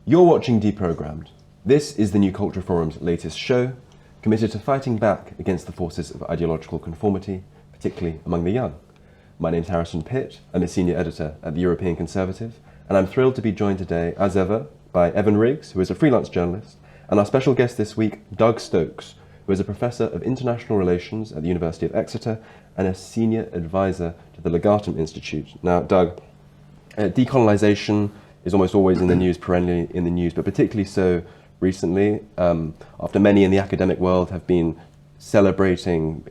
You're watching Deprogrammed. This is the New Culture Forum's latest show, committed to fighting back against the forces of ideological conformity, particularly among the young. My name's Harrison Pitt. I'm a senior editor at the European Conservative, and I'm thrilled to be joined today, as ever, by Evan Riggs, who is a freelance journalist, and our special guest this week, Doug Stokes, who is a professor of international relations at the University of Exeter and a senior advisor to the Legatum Institute. Now, Doug, decolonization is almost always in the news, perennially in the news, but particularly so recently, after many in the academic world have been celebrating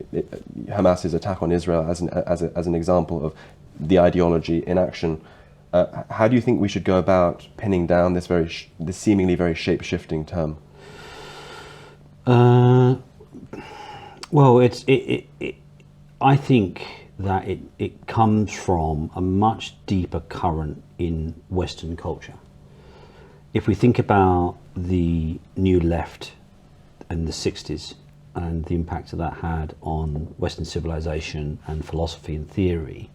Hamas's attack on Israel as an example of the ideology in action. How do you think we should go about pinning down this seemingly very shape-shifting term? Well, I think that it comes from a much deeper current in Western culture. If we think about the New Left in the 60s and the impact that had on Western civilization and philosophy and theory,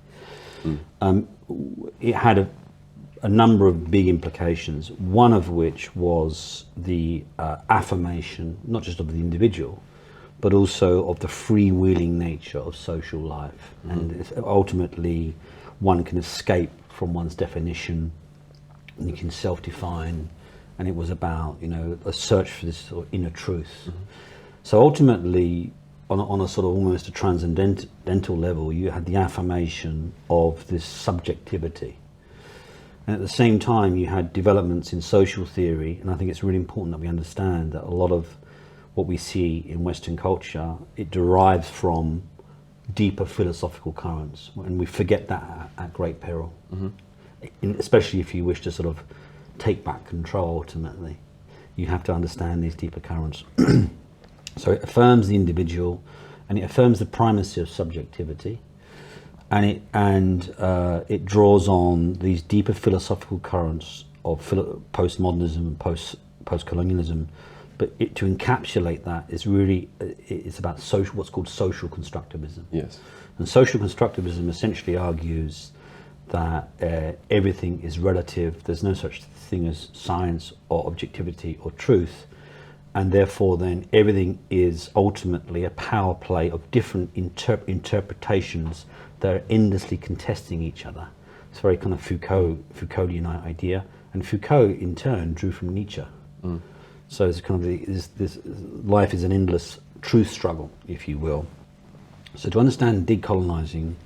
it had a number of big implications, one of which was the affirmation, not just of the individual, but also of the freewheeling nature of social life. And ultimately, one can escape from one's definition, and you can self-define, and it was about, a search for this sort of inner truth. So ultimately, on a sort of almost a transcendental level, you had the affirmation of this subjectivity. And at the same time, you had developments in social theory, and I think it's really important that we understand that a lot of what we see in Western culture, it derives from deeper philosophical currents, and we forget that at great peril. Especially if you wish to sort of take back control ultimately. You have to understand these deeper currents. So it affirms the individual, and it affirms the primacy of subjectivity, and it draws on these deeper philosophical currents of postmodernism and post-colonialism. But to encapsulate that is really, it's about what's called social constructivism. Yes. And social constructivism essentially argues that everything is relative, there's no such thing as science or objectivity or truth, and therefore then everything is ultimately a power play of different interpretations that are endlessly contesting each other. It's very kind of Foucauldian idea, and Foucault in turn drew from Nietzsche. So it's kind of this life is an endless truth struggle, if you will. So to understand decolonizing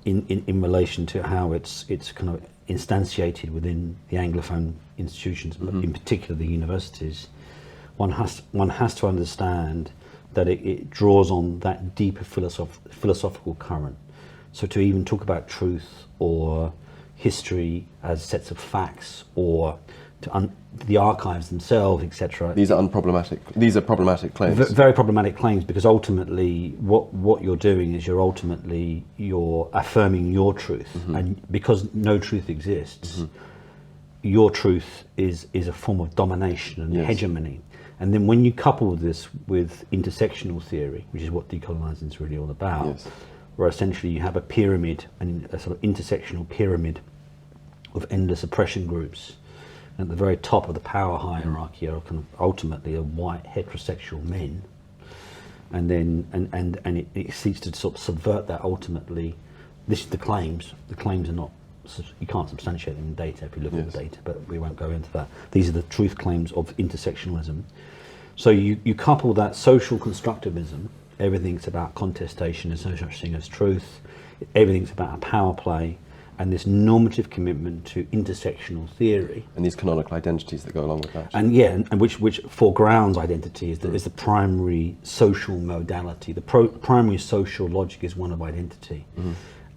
in relation to how it's kind of instantiated within the Anglophone institutions, but in particular the universities, one has to understand that it draws on that deeper philosophical current. So to even talk about truth or history as sets of facts, or the archives themselves, etc. These are unproblematic. These are problematic claims. Very problematic claims, because ultimately, what you're doing is you're affirming your truth, and because no truth exists, your truth is a form of domination and hegemony. And then when you couple this with intersectional theory, which is what decolonizing is really all about, where essentially you have a pyramid, a sort of intersectional pyramid of endless oppression groups. At the very top of the power hierarchy are kind of ultimately a white heterosexual men, and then it seeks to sort of subvert that ultimately. This is the claims. The claims are not, you can't substantiate them in data if you look at the data, but we won't go into that. These are the truth claims of intersectionalism. So you couple that social constructivism, everything's about contestation, there's no such thing as truth, everything's about a power play, and this normative commitment to intersectional theory. And these canonical identities that go along with that. And and which foregrounds identity is the primary social modality. The primary social logic is one of identity.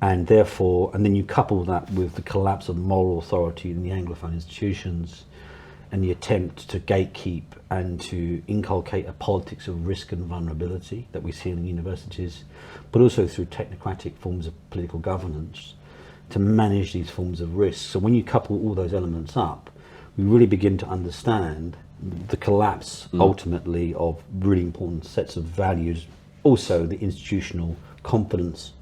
And therefore, and then you couple that with the collapse of moral authority in the Anglophone institutions, and the attempt to gatekeep and to inculcate a politics of risk and vulnerability that we see in universities, but also through technocratic forms of political governance to manage these forms of risk. So when you couple all those elements up, we really begin to understand the collapse ultimately of really important sets of values, also the institutional confidence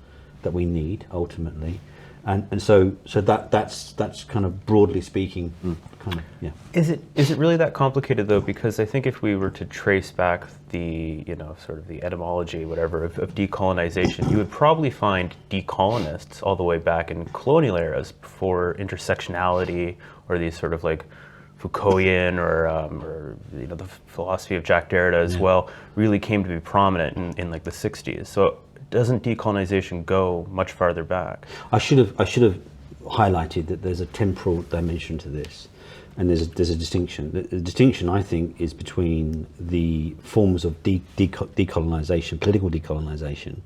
that we need ultimately, And so that's kind of broadly speaking, kind of, yeah. Is it really that complicated though? Because I think if we were to trace back the, sort of the etymology, whatever, of decolonization, you would probably find decolonists all the way back in colonial eras before intersectionality or these sort of like Foucaultian or the philosophy of Jacques Derrida as well really came to be prominent in like the 60s. So doesn't decolonization go much farther back? I should have highlighted that there's a temporal dimension to this, and there's a distinction. The distinction, I think, is between the forms of decolonization, political decolonization,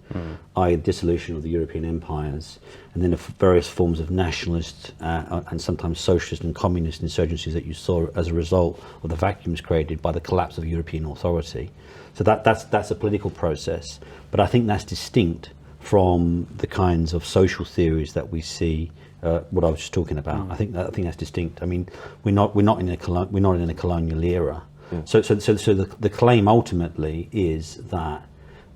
i.e. dissolution of the European empires, and then the various forms of nationalist and sometimes socialist and communist insurgencies that you saw as a result of the vacuums created by the collapse of European authority. So that's a political process, but I think that's distinct from the kinds of social theories that we see. What I was just talking about. I think that's distinct. I mean, we're not in a colonial era. Yeah. So the claim ultimately is that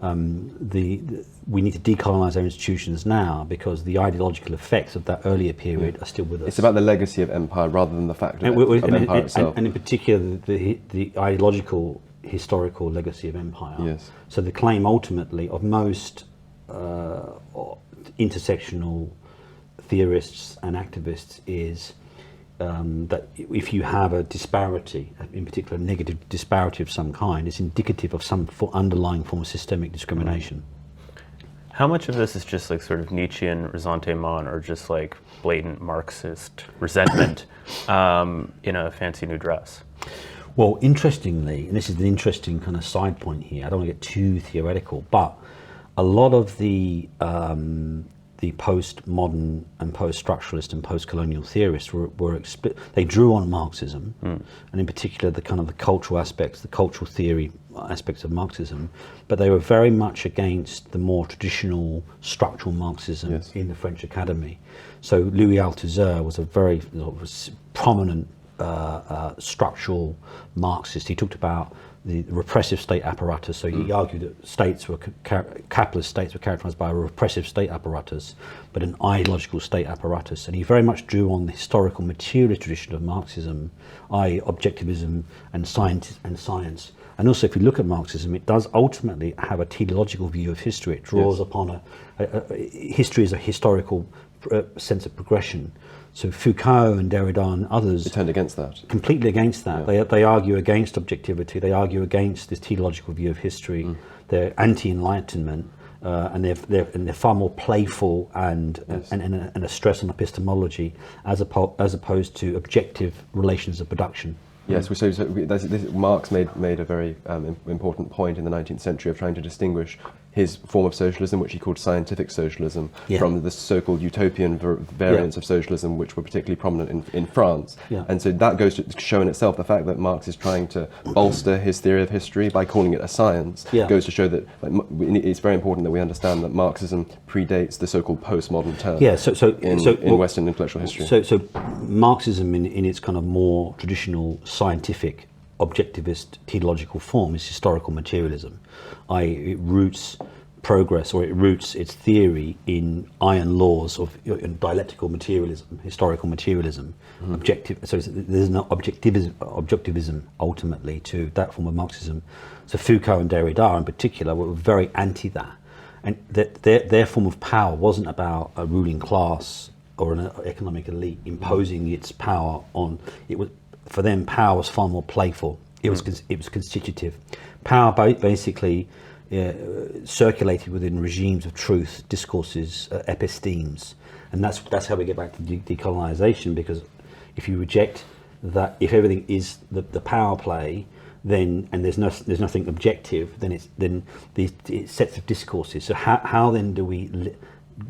we need to decolonize our institutions now because the ideological effects of that earlier period are still with us. It's about the legacy of empire rather than the fact of empire itself. And in particular, the ideological historical legacy of empire. Yes. So the claim ultimately of most intersectional theorists and activists is that if you have a disparity, in particular a negative disparity of some kind, it's indicative of some underlying form of systemic discrimination. How much of this is just like sort of Nietzschean ressentiment or just like blatant Marxist resentment in a fancy new dress? Well, interestingly, and this is an interesting kind of side point here, I don't want to get too theoretical, but a lot of the postmodern and post-structuralist and post-colonial theorists they drew on Marxism, and in particular the kind of the cultural aspects, the cultural theory aspects of Marxism, but they were very much against the more traditional structural Marxism in the French Academy. So Louis Althusser was a very prominent structural Marxist. He talked about the repressive state apparatus. So he argued that capitalist states were characterized by a repressive state apparatus, but an ideological state apparatus. And he very much drew on the historical materialist tradition of Marxism, i.e. objectivism and science. And also, if you look at Marxism, it does ultimately have a teleological view of history. It draws upon history as a historical sense of progression. So Foucault and Derrida and others turned against that. Completely against that. Yeah. They argue against objectivity. They argue against this teleological view of history. They're anti-enlightenment, and they're far more playful and a stress on epistemology as opposed to objective relations of production. Yes, Marx made a very important point in the 19th century of trying to distinguish his form of socialism, which he called scientific socialism, from the so-called utopian variants of socialism, which were particularly prominent in France. Yeah. And so that goes to show in itself the fact that Marx is trying to bolster his theory of history by calling it a science, goes to show that it's very important that we understand that Marxism predates the so-called postmodern term in Western intellectual history. So Marxism in its kind of more traditional scientific objectivist teleological form is historical materialism, i.e. it roots progress, or it roots its theory in iron laws of dialectical materialism, historical materialism, objective. So there's no objectivism ultimately to that form of Marxism. So Foucault and Derrida in particular were very anti that, and that their form of power wasn't about a ruling class or an economic elite imposing its power on it. Was for them, power was far more playful. It was constitutive. Power basically circulated within regimes of truth, discourses, epistemes, and that's how we get back to decolonization. Because if you reject that, if everything is the power play, then and there's nothing objective, then these sets of discourses. So how then do we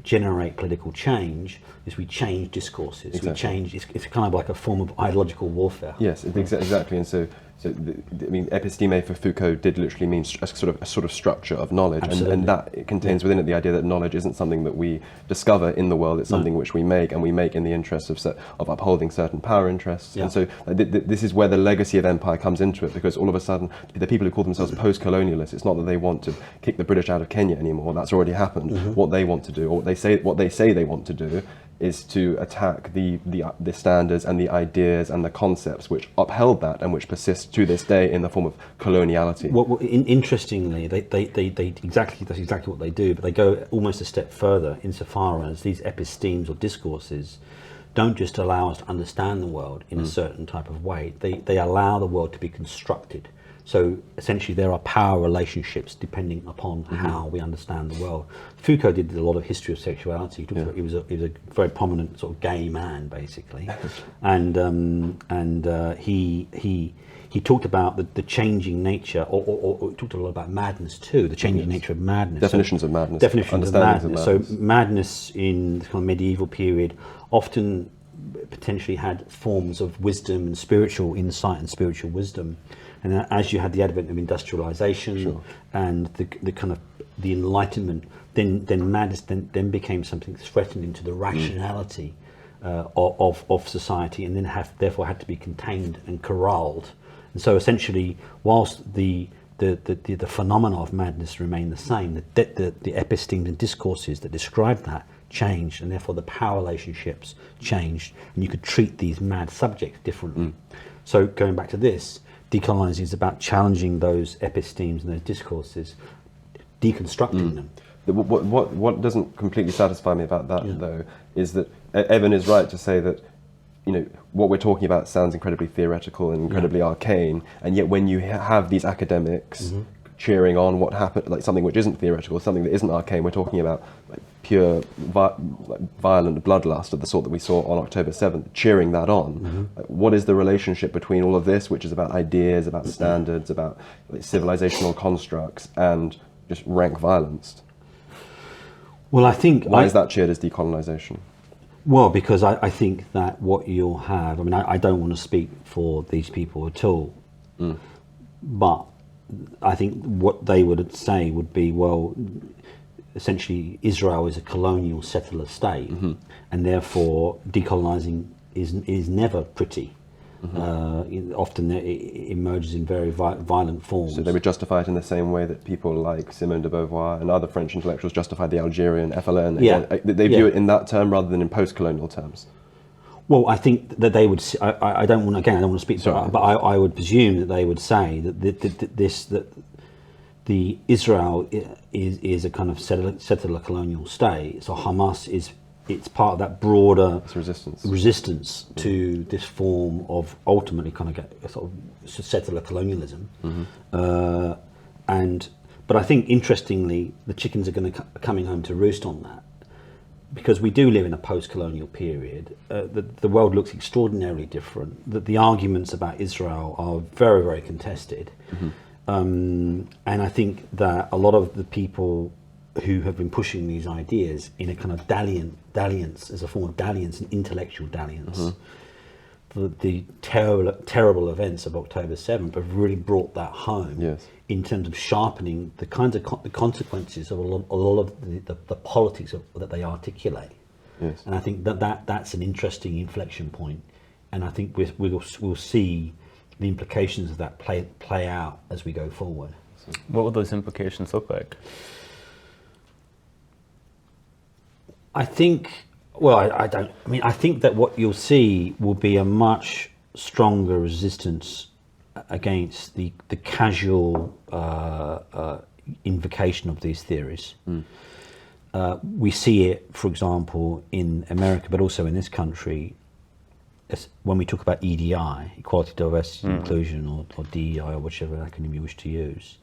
generate political change? Is we change discourses. Exactly. We change. It's kind of like a form of ideological warfare. Yes, exactly. And so episteme for Foucault did literally mean a sort of structure of knowledge, and that it contains within it the idea that knowledge isn't something that we discover in the world; it's something which we make, and we make in the interest of upholding certain power interests. Yeah. And so this is where the legacy of empire comes into it, because all of a sudden the people who call themselves post-colonialists, it's not that they want to kick the British out of Kenya anymore. That's already happened. What they want to do, or what they say they want to do, is to attack the standards and the ideas and the concepts which upheld that and which persist to this day in the form of coloniality. Well, interestingly, that's exactly what they do, but they go almost a step further insofar as these epistemes or discourses don't just allow us to understand the world in a certain type of way. They allow the world to be constructed. So essentially there are power relationships depending upon how we understand the world. Foucault did a lot of history of sexuality. He was a very prominent sort of gay man, basically. and he talked about the changing nature, or talked a lot about madness too, the changing nature of madness. Definitions of madness. Definitions of madness. So madness in the kind of medieval period often potentially had forms of wisdom and spiritual insight and spiritual wisdom. And as you had the advent of industrialization and the kind of the Enlightenment, then madness then became something threatening to the rationality of society, and then therefore had to be contained and corralled. And so essentially, whilst the phenomena of madness remain the same, the epistemes and discourses that describe that changed, and therefore the power relationships changed, and you could treat these mad subjects differently. So going back to this, decolonizing is about challenging those epistemes and those discourses, deconstructing them. What doesn't completely satisfy me about that, though, is that Evan is right to say that, you know, what we're talking about sounds incredibly theoretical and incredibly arcane, and yet when you have these academics cheering on what happened, like something which isn't theoretical, something that isn't arcane, we're talking about like pure violent bloodlust of the sort that we saw on October 7th, cheering that on. What is the relationship between all of this, which is about ideas, about standards, about like, civilizational constructs, and just rank violence? Well, I think... Why is that cheered as decolonization? Well, because I think that what you'll have... I mean, I don't want to speak for these people at all, but I think what they would say would be, well, essentially Israel is a colonial settler state, and therefore decolonizing is never pretty. Often it emerges in very violent forms. So they would justify it in the same way that people like Simone de Beauvoir and other French intellectuals justified the Algerian FLN. They view it in that term rather than in post-colonial terms. Well, I think that they would. I don't want to speak, but I would presume that they would say that the Israel is a kind of settler colonial state. So Hamas it's part of that broader resistance to this form of ultimately kind of sort of settler colonialism. But I think interestingly, the chickens are coming home to roost on that. Because we do live in a post-colonial period, the world looks extraordinarily different. That the arguments about Israel are very, very contested, and I think that a lot of the people who have been pushing these ideas in a kind of dalliance as a form of dalliance and intellectual dalliance, the terrible events of October 7th have really brought that home. In terms of sharpening the kinds of the consequences of a lot of the politics that they articulate. And I think that's an interesting inflection point, and I think we'll see the implications of that play out as we go forward. What will those implications look like? I think, I think that what you'll see will be a much stronger resistance against the casual invocation of these theories. We see it, for example, in America, but also in this country, when we talk about EDI, equality, diversity, inclusion, or DEI, or whichever acronym you wish to use.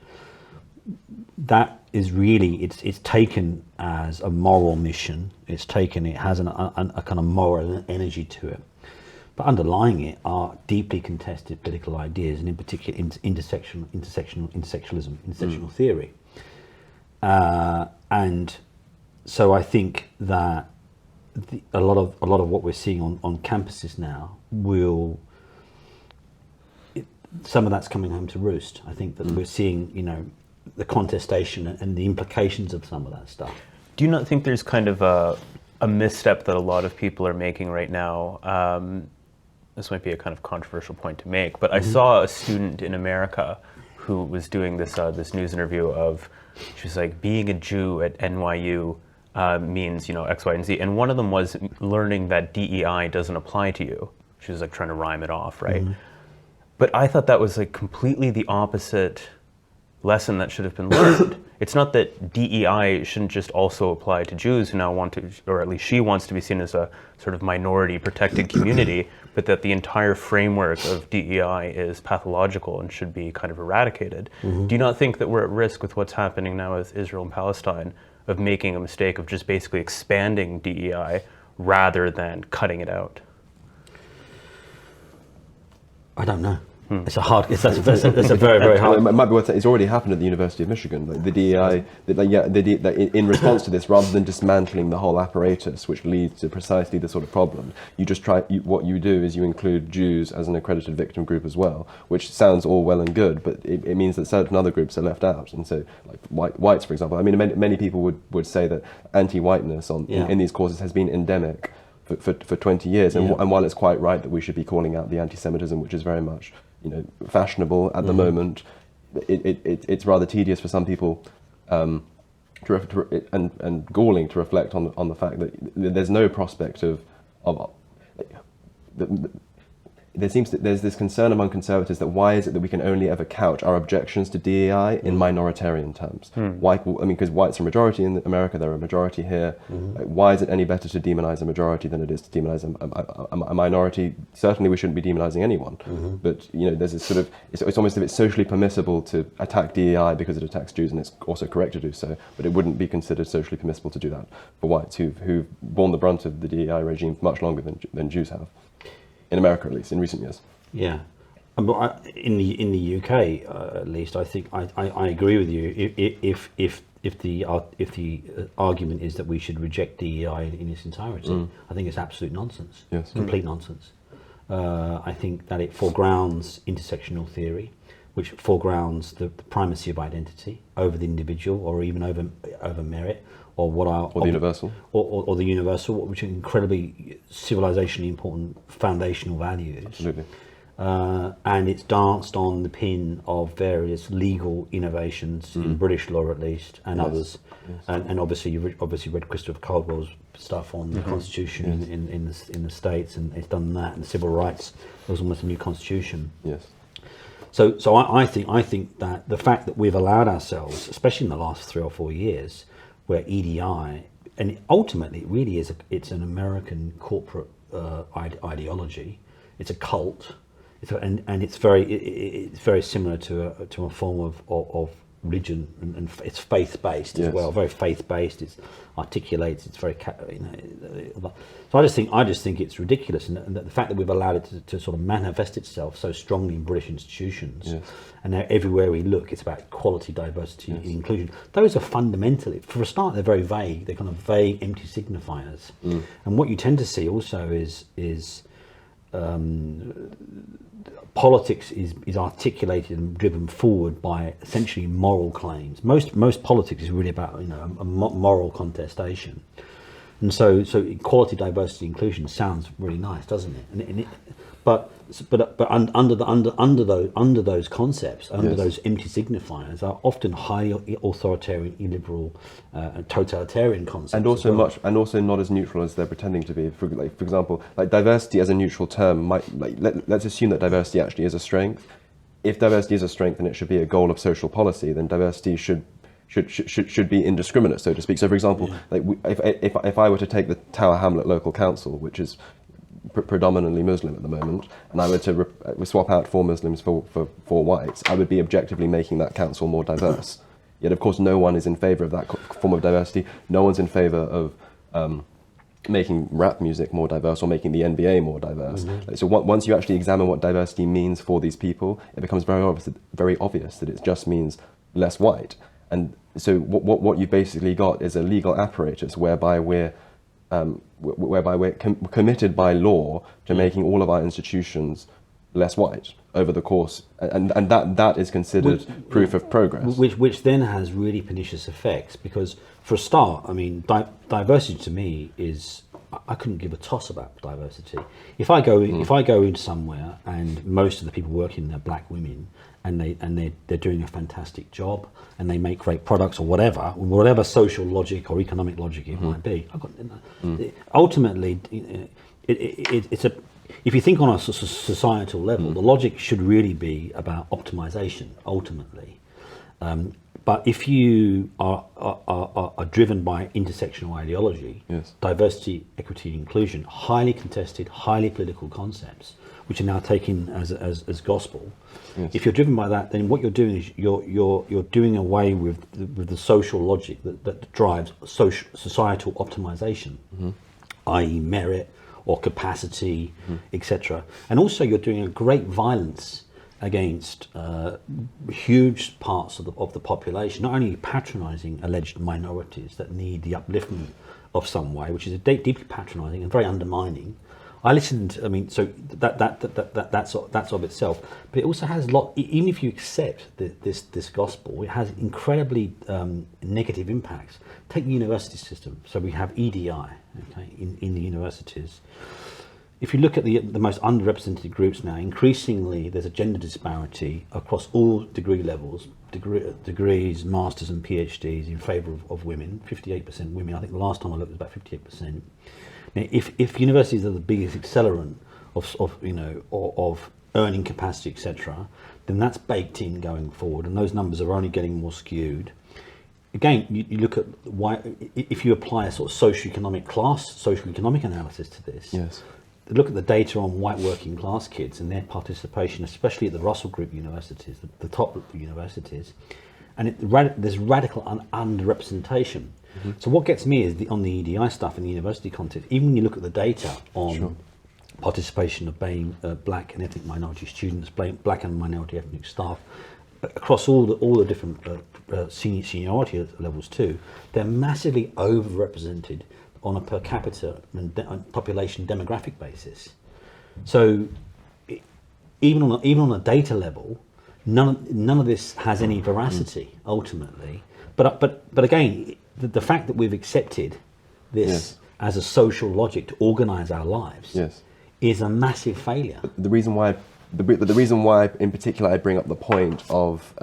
That is really, it's taken as a moral mission. It has a kind of moral energy to it. But underlying it are deeply contested political ideas, and in particular intersectionalism, theory. And so I think that a lot of what we're seeing on campuses now some of that's coming home to roost. I think that we're seeing, the contestation and the implications of some of that stuff. Do you not think there's kind of a misstep that a lot of people are making right now? This might be a kind of controversial point to make, but I saw a student in America who was doing this news interview of, she was like, being a Jew at NYU means, X, Y, and Z. And one of them was learning that DEI doesn't apply to you. She was like trying to rhyme it off, right? But I thought that was like completely the opposite lesson that should have been learned. It's not that DEI shouldn't just also apply to Jews who now want to, or at least she wants to be seen as a sort of minority protected community, but that the entire framework of DEI is pathological and should be kind of eradicated. Do you not think that we're at risk with what's happening now with Israel and Palestine of making a mistake of just basically expanding DEI rather than cutting it out? I don't know. It's a hard. It's a very, very hard. It might be worth saying, it's already happened at the University of Michigan. Like the DEI, in response to this, rather than dismantling the whole apparatus, which leads to precisely the sort of problem, you just what you do is you include Jews as an accredited victim group as well, which sounds all well and good, but it means that certain other groups are left out. And so, like whites, for example, I mean, many people would say that anti-whiteness in these courses has been endemic for 20 years. And while it's quite right that we should be calling out the anti-Semitism, which is very much fashionable at the moment, it's rather tedious for some people and galling to reflect on the fact that there's no prospect of there's this concern among conservatives that why is it that we can only ever couch our objections to DEI in minoritarian terms? Why? I mean, because whites are a majority in America, they're a majority here. Why is it any better to demonize a majority than it is to demonize a minority? Certainly, we shouldn't be demonizing anyone. But there's this sort of it's almost as if it's socially permissible to attack DEI because it attacks Jews, and it's also correct to do so. But it wouldn't be considered socially permissible to do that for whites who've borne the brunt of the DEI regime much longer than Jews have. In America, at least, in recent years. Yeah, but in the UK, at least, I think I agree with you. If the argument is that we should reject DEI in its entirety, I think it's absolute nonsense. Yes, complete nonsense. I think that it foregrounds intersectional theory, which foregrounds the primacy of identity over the individual, or even over merit. Or the universal, or the universal, which are incredibly civilizationally important foundational values. Absolutely. And it's danced on the pin of various legal innovations in British law, at least, and others. Yes. And obviously, you've read Christopher Caldwell's stuff on the Constitution in the States, and it's done that. And civil rights, there was almost a new constitution. Yes. So I think that the fact that we've allowed ourselves, especially in the last 3 or 4 years, where EDI, and ultimately it really is, it's an American corporate ideology. It's a cult, and it's very similar to a form of religion, and it's faith-based as well. Very faith-based. It's articulates. It's very So I just think it's ridiculous, and the fact that we've allowed it to sort of manifest itself so strongly in British institutions, and now everywhere we look, it's about equality, diversity, inclusion. Those are fundamentally, for a start, they're very vague. They're kind of vague, empty signifiers. And what you tend to see also is politics is articulated and driven forward by essentially moral claims. Most politics is really about a moral contestation, and so equality, diversity, inclusion sounds really nice, doesn't it? But under those concepts, those empty signifiers, are often highly authoritarian, illiberal, totalitarian concepts, and also not as neutral as they're pretending to be. For example, like diversity as a neutral term might let's assume that diversity actually is a strength. If diversity is a strength and it should be a goal of social policy, then diversity should be indiscriminate, so to speak. So, for example, if I were to take the Tower Hamlet local council, which is predominantly Muslim at the moment, and I were to swap out 4 Muslims for 4 whites, I would be objectively making that council more diverse. Yet, of course, no one is in favour of that form of diversity. No one's in favour of making rap music more diverse or making the NBA more diverse. So once you actually examine what diversity means for these people, it becomes very obvious that it just means less white. And so what you've basically got is a legal apparatus whereby we're committed by law to making all of our institutions less white over the course, and that is considered proof of progress. Which then has really pernicious effects, because for a start, I mean, diversity to me is, I couldn't give a toss about diversity. If I go into somewhere and most of the people working there are black women, and they're doing a fantastic job, and they make great products or whatever social logic or economic logic it might be, ultimately, it's a, if you think on a societal level, the logic should really be about optimization ultimately. But if you are driven by intersectional ideology, yes, diversity, equity, inclusion, highly contested, highly political concepts, which are now taken as gospel. Yes. If you're driven by that, then what you're doing is you're doing away with the social logic that drives societal optimization, i.e. merit or capacity, etc. And also you're doing a great violence against huge parts of the population, not only patronizing alleged minorities that need the upliftment of some way, which is deeply patronizing and very undermining. I listened, I mean, so that's of itself, but it also has a lot, even if you accept this gospel, it has incredibly negative impacts. Take the university system. So we have EDI, okay, in the universities. If you look at the most underrepresented groups now, increasingly there's a gender disparity across all degree levels, degrees, masters and PhDs in favour of women, 58% women. I think the last time I looked it was about 58%. Now, if universities are the biggest accelerant of earning capacity, etc., then that's baked in going forward, and those numbers are only getting more skewed. Again, you look at why, if you apply a sort of socioeconomic analysis to this. yes, Look at the data on white working class kids and their participation, especially at the Russell Group universities, the top universities, and there's radical underrepresentation. So what gets me is on the EDI stuff in the university context, even when you look at the data on participation of black and ethnic minority students, black and minority ethnic staff, across all the different seniority levels too, they're massively overrepresented on a per capita and population demographic basis. So even on a data level, none of this has any veracity ultimately. But again, the fact that we've accepted this as a social logic to organise our lives is a massive failure. But the reason why in particular I bring up the point of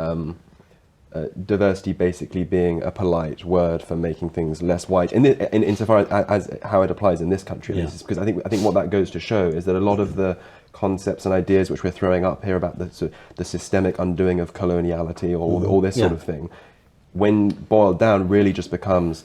diversity basically being a polite word for making things less white, insofar as how it applies in this country, is because I think what that goes to show is that a lot of the concepts and ideas which we're throwing up here about the systemic undoing of coloniality or all this sort of thing, when boiled down, really just becomes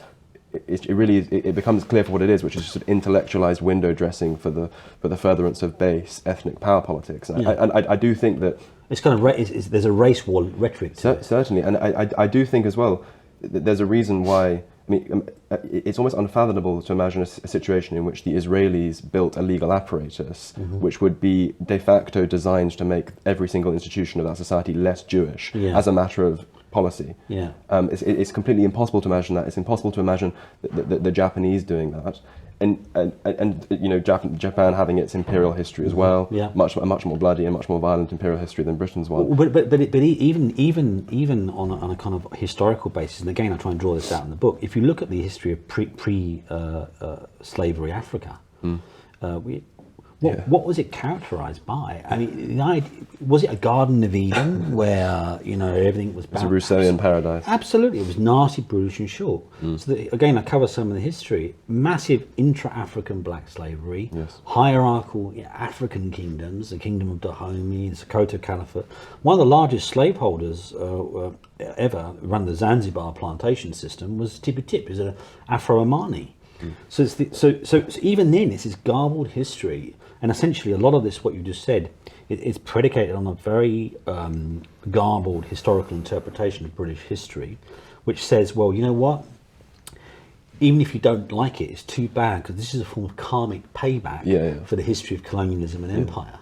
it becomes clear for what it is, which is just sort of intellectualized window dressing for the furtherance of base ethnic power politics. And I do think that it's kind of there's a race war rhetoric to it. Certainly, and I do think as well that there's a reason why. I mean, it's almost unfathomable to imagine a situation in which the Israelis built a legal apparatus which would be de facto designed to make every single institution of that society less Jewish as a matter of policy. It's completely impossible to imagine that. It's impossible to imagine the Japanese doing that, and you know, Japan having its imperial history as well, much more bloody and much more violent imperial history than Britain's one. But even on a kind of historical basis, and again I try and draw this out in the book. If you look at the history of pre slavery Africa, what was it characterized by? I mean, was it a Garden of Eden where, you know, everything was bad? It's a Rousseauian paradise. Absolutely, it was nasty, brutish and short. So again, I cover some of the history. Massive intra-African black slavery, hierarchical African kingdoms, the Kingdom of Dahomey, the Sokoto Caliphate. One of the largest slaveholders ever run the Zanzibar plantation system was Tippy Tip, who's an Afro-Omani. So even then, it's this garbled history. And essentially, a lot of this, what you just said, it's predicated on a very garbled historical interpretation of British history, which says, well, you know what? Even if you don't like it, it's too bad, because this is a form of karmic payback for the history of colonialism and empire.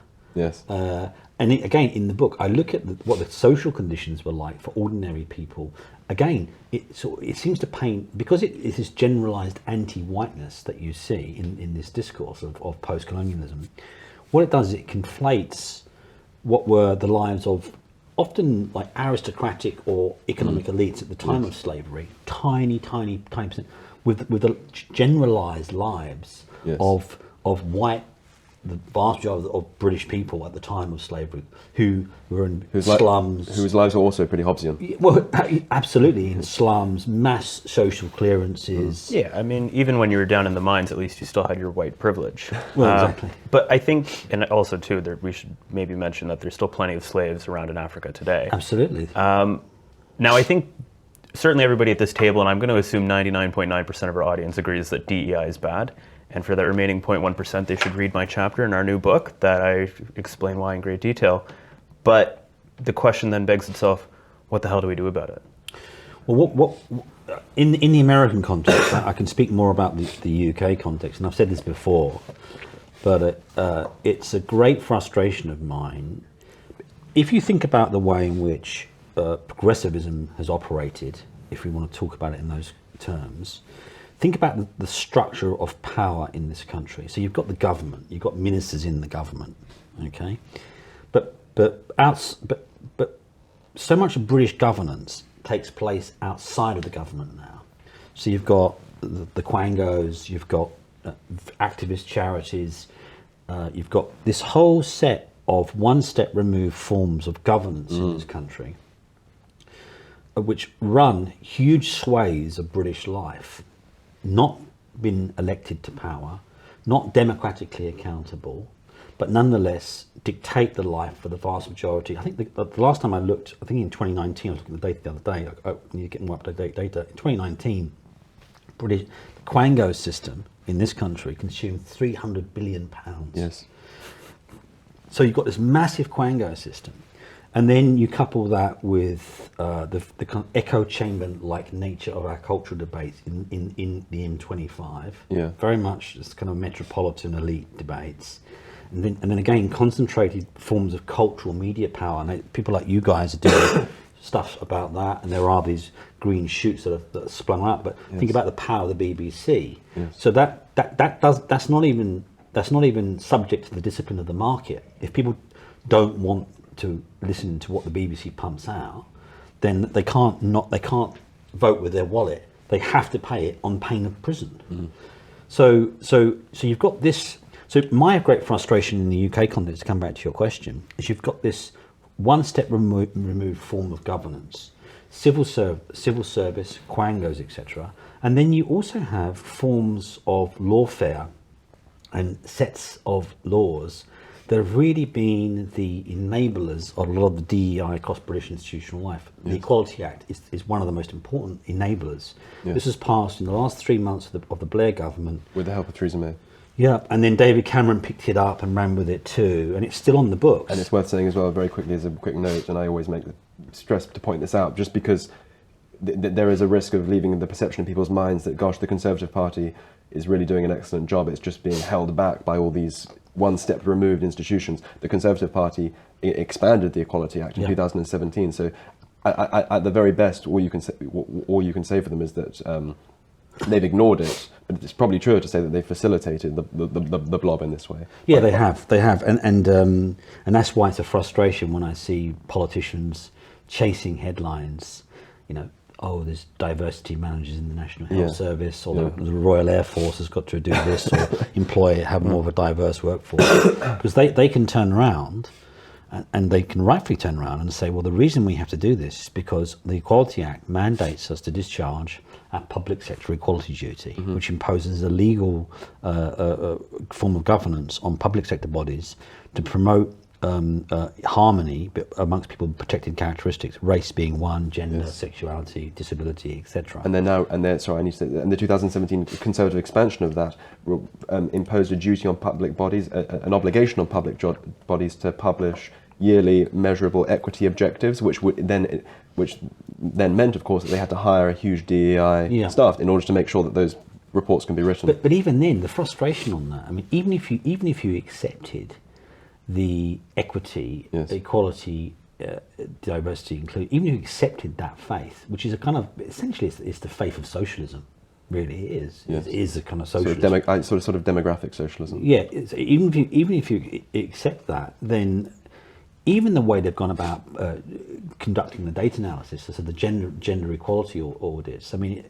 And again, in the book, I look at what the social conditions were like for ordinary people. Again, it seems to paint, because it is this generalized anti-whiteness that you see in this discourse of post-colonialism. What it does is it conflates what were the lives of often like aristocratic or economic elites at the time of slavery, tiny percent, with the generalized lives of white, the vast majority of British people at the time of slavery who were in slums. Whose lives were also pretty Hobbesian. Well, absolutely, in slums, mass social clearances. Yeah, I mean, even when you were down in the mines, at least you still had your white privilege. Well, exactly. But I think, and also too, that we should maybe mention that there's still plenty of slaves around in Africa today. Absolutely. Now, I think certainly everybody at this table, and I'm going to assume 99.9% of our audience agrees that DEI is bad. And for the remaining 0.1%, they should read my chapter in our new book that I explain why in great detail. But the question then begs itself, what the hell do we do about it? Well, what in the American context, I can speak more about the UK context, and I've said this before, but it's a great frustration of mine. If you think about the way in which progressivism has operated, if we want to talk about it in those terms, think about the structure of power in this country. So you've got the government, you've got ministers in the government, okay? But so much of British governance takes place outside of the government now. So you've got the Quangos, you've got activist charities, you've got this whole set of one-step removed forms of governance in this country, which run huge swathes of British life, not been elected to power, not democratically accountable, but nonetheless dictate the life for the vast majority. I think the last time I looked, I think in 2019, I was looking at the data the other day, I need to get more up-to-date data. In 2019, the Quango system in this country consumed £300 billion. Yes. So you've got this massive Quango system. And then you couple that with the kind of echo chamber-like nature of our cultural debates in the M25. Yeah. Very much this kind of metropolitan elite debates. And then again, concentrated forms of cultural media power. And people like you guys are doing stuff about that. And there are these green shoots that are sprung up. But think about the power of the BBC. Yes. So that's not even subject to the discipline of the market. If people don't want to listen to what the BBC pumps out, then they can't vote with their wallet. They have to pay it on pain of prison. So you've got this. So my great frustration in the UK context, to come back to your question, is you've got this one-step removed form of governance, civil service, quangos, etc., and then you also have forms of lawfare and sets of laws that have really been the enablers of a lot of the DEI across British institutional life. Yes. The Equality Act is one of the most important enablers. Yes. This was passed in the last 3 months of the Blair government. With the help of Theresa May. Yeah, and then David Cameron picked it up and ran with it too, and it's still on the books. And it's worth saying as well, very quickly as a quick note, and I always make the stress to point this out, just because there is a risk of leaving the perception in people's minds that, gosh, the Conservative Party is really doing an excellent job, it's just being held back by all these one-step removed institutions. The Conservative Party expanded the Equality Act in 2017, so at the very best, all you can say for them is that they've ignored it, but it's probably truer to say that they facilitated the blob in this way. Yeah, they have, and that's why it's a frustration when I see politicians chasing headlines. Oh, there's diversity managers in the National Health Service, or the Royal Air Force has got to do this, or have more of a diverse workforce, because they can turn around. And they can rightfully turn around and say, well, the reason we have to do this is because the Equality Act mandates us to discharge our public sector equality duty, which imposes a legal form of governance on public sector bodies to promote harmony amongst people with protected characteristics, race being one, gender, sexuality, disability, etc. And the 2017 Conservative expansion of that imposed a duty on public bodies, an obligation on public bodies to publish yearly measurable equity objectives, which then meant, of course, that they had to hire a huge DEI staff in order to make sure that those reports can be written. But even then, the frustration on that, I mean, even if you accepted the equity, equality, diversity, include, even if you accepted that faith, which is a kind of, essentially it's the faith of socialism, really it is. It is a kind of socialism. Sort of demographic socialism. Yeah, even if you accept that, then even the way they've gone about conducting the data analysis, so the gender equality audits. I mean,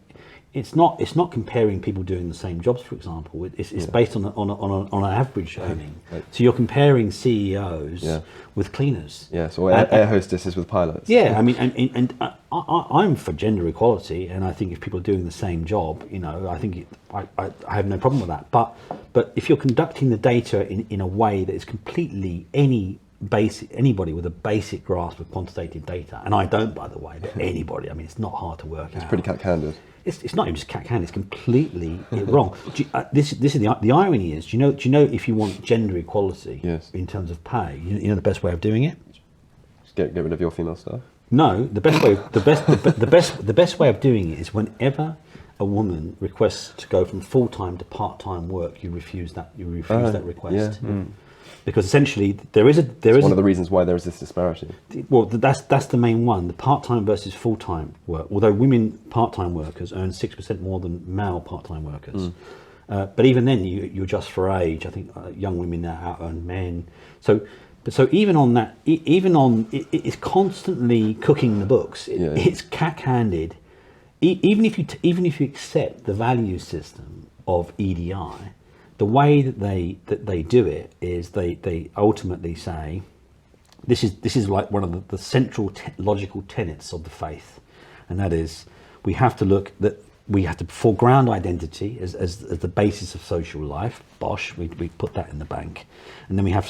it's not comparing people doing the same jobs, for example. It's based on an average earning. Right. So you're comparing CEOs with cleaners. Yes, or air hostesses with pilots. Yeah, I mean, and I'm for gender equality, and I think if people are doing the same job, you know, I think I have no problem with that. But if you're conducting the data in a way that is completely anybody with a basic grasp of quantitative data, and I don't, by the way, but anybody, I mean, it's not hard to work out. It's pretty cat-handed. It's not even just cat-handed, it's completely wrong. This is the irony is, do you know if you want gender equality in terms of pay, you know the best way of doing it? Just get rid of your female staff. No, the best way of doing it is whenever a woman requests to go from full-time to part-time work, you refuse that request. Yeah. Because essentially there is one of the reasons why there is this disparity. Well, that's the main one, the part-time versus full-time work. Although women part-time workers earn 6% more than male part-time workers. But even then, you adjust for age. I think young women now out-earn men. So even on that, it's constantly cooking the books. It's cack-handed. Even if you accept the value system of EDI, the way that they do it is they ultimately say this is like one of the central logical tenets of the faith, and that is we have to foreground identity as the basis of social life. Bosh, we put that in the bank, and then we have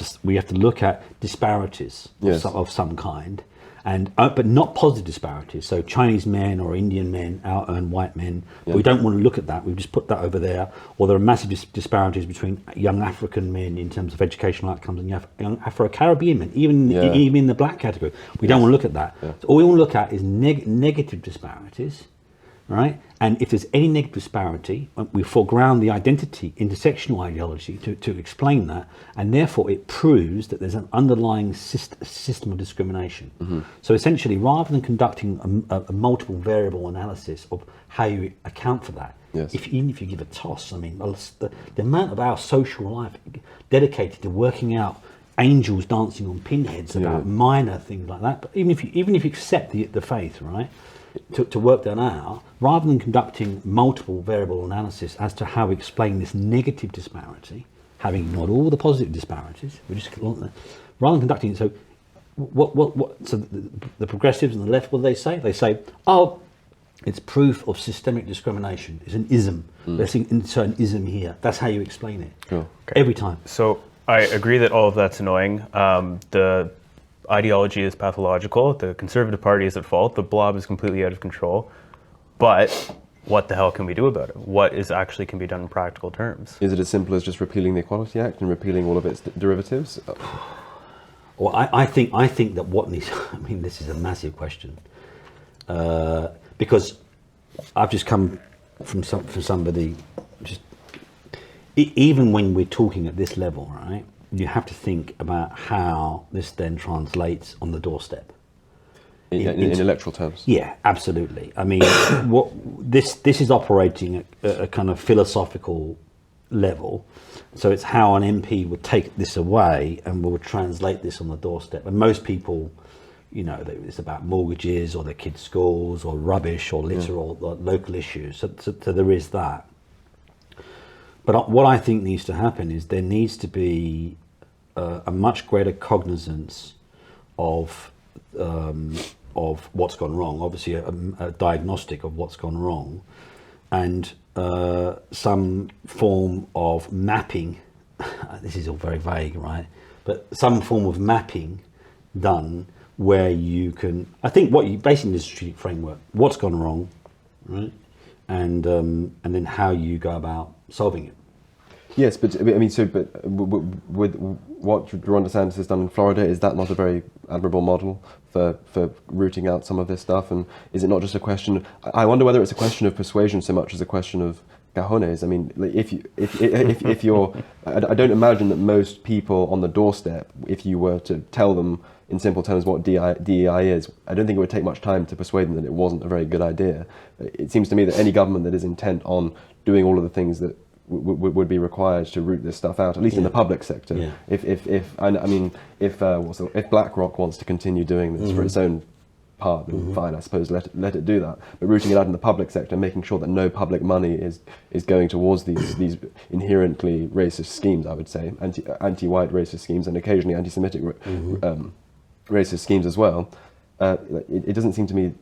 to look at disparities of some kind. And but not positive disparities. So Chinese men or Indian men out-earn white men. But we don't want to look at that. We've just put that over there. Or there are massive disparities between young African men in terms of educational outcomes and young Afro-Caribbean men, even in the black category. We don't want to look at that. So all we want to look at is negative disparities, right? And if there's any negative disparity, we foreground the identity, intersectional ideology to explain that, and therefore it proves that there's an underlying system of discrimination. Mm-hmm. So essentially, rather than conducting a multiple variable analysis of how you account for that, even if you give a toss, I mean, the amount of our social life dedicated to working out angels dancing on pinheads about minor things like that, but even if you accept the faith, right? To work that out, rather than conducting multiple variable analysis as to how we explain this negative disparity, having ignored all the positive disparities, we just rather than conducting it. So, what? So the progressives and the left, what do they say? They say, "Oh, it's proof of systemic discrimination. It's an ism. Let's insert an ism here. That's how you explain it every time." So I agree that all of that's annoying. The ideology is pathological, the Conservative Party is at fault, the blob is completely out of control, but what the hell can we do about it? What actually can be done in practical terms? Is it as simple as just repealing the Equality Act and repealing all of its derivatives? Well, I think that what needs, I mean, this is a massive question, because I've just come from somebody, just even when we're talking at this level, right? You have to think about how this then translates on the doorstep. In electoral terms? Yeah, absolutely. I mean, this is operating at a kind of philosophical level. So it's how an MP would take this away and will translate this on the doorstep. And most people, you know, it's about mortgages or their kids' schools or rubbish or litter or local issues. So there is that. But what I think needs to happen is there needs to be a much greater cognizance of what's gone wrong. Obviously, a diagnostic of what's gone wrong, and some form of mapping. This is all very vague, right? But some form of mapping done where you can. I think what you basically need is a strategic framework. What's gone wrong, right? And then how you go about solving it. Yes, but I mean, with what Ron DeSantis has done in Florida, is that not a very admirable model for rooting out some of this stuff? And is it not just a question? I wonder whether it's a question of persuasion so much as a question of cajones. I mean, if you're, I don't imagine that most people on the doorstep, if you were to tell them in simple terms what DEI is, I don't think it would take much time to persuade them that it wasn't a very good idea. It seems to me that any government that is intent on doing all of the things that would be required to root this stuff out, at least in the public sector. Yeah. If BlackRock wants to continue doing this for its own part, then fine, I suppose let it do that. But rooting it out in the public sector, making sure that no public money is going towards these inherently racist schemes, I would say, anti-white racist schemes, and occasionally anti-Semitic racist schemes as well. It doesn't seem to me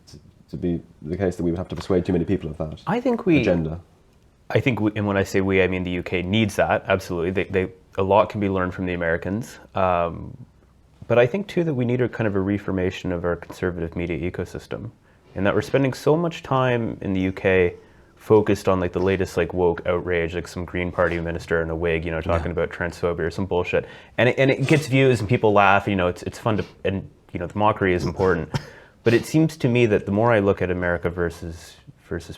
to be the case that we would have to persuade too many people of that. I think agenda. I think, and when I say we, I mean the UK needs that, absolutely. A lot can be learned from the Americans. But I think, too, that we need a kind of a reformation of our conservative media ecosystem, and that we're spending so much time in the UK focused on, like, the latest, like, woke outrage, like some Green Party minister in a wig, talking about transphobia or some bullshit. And it gets views and people laugh, it's fun to, and, the mockery is important. But it seems to me that the more I look at America versus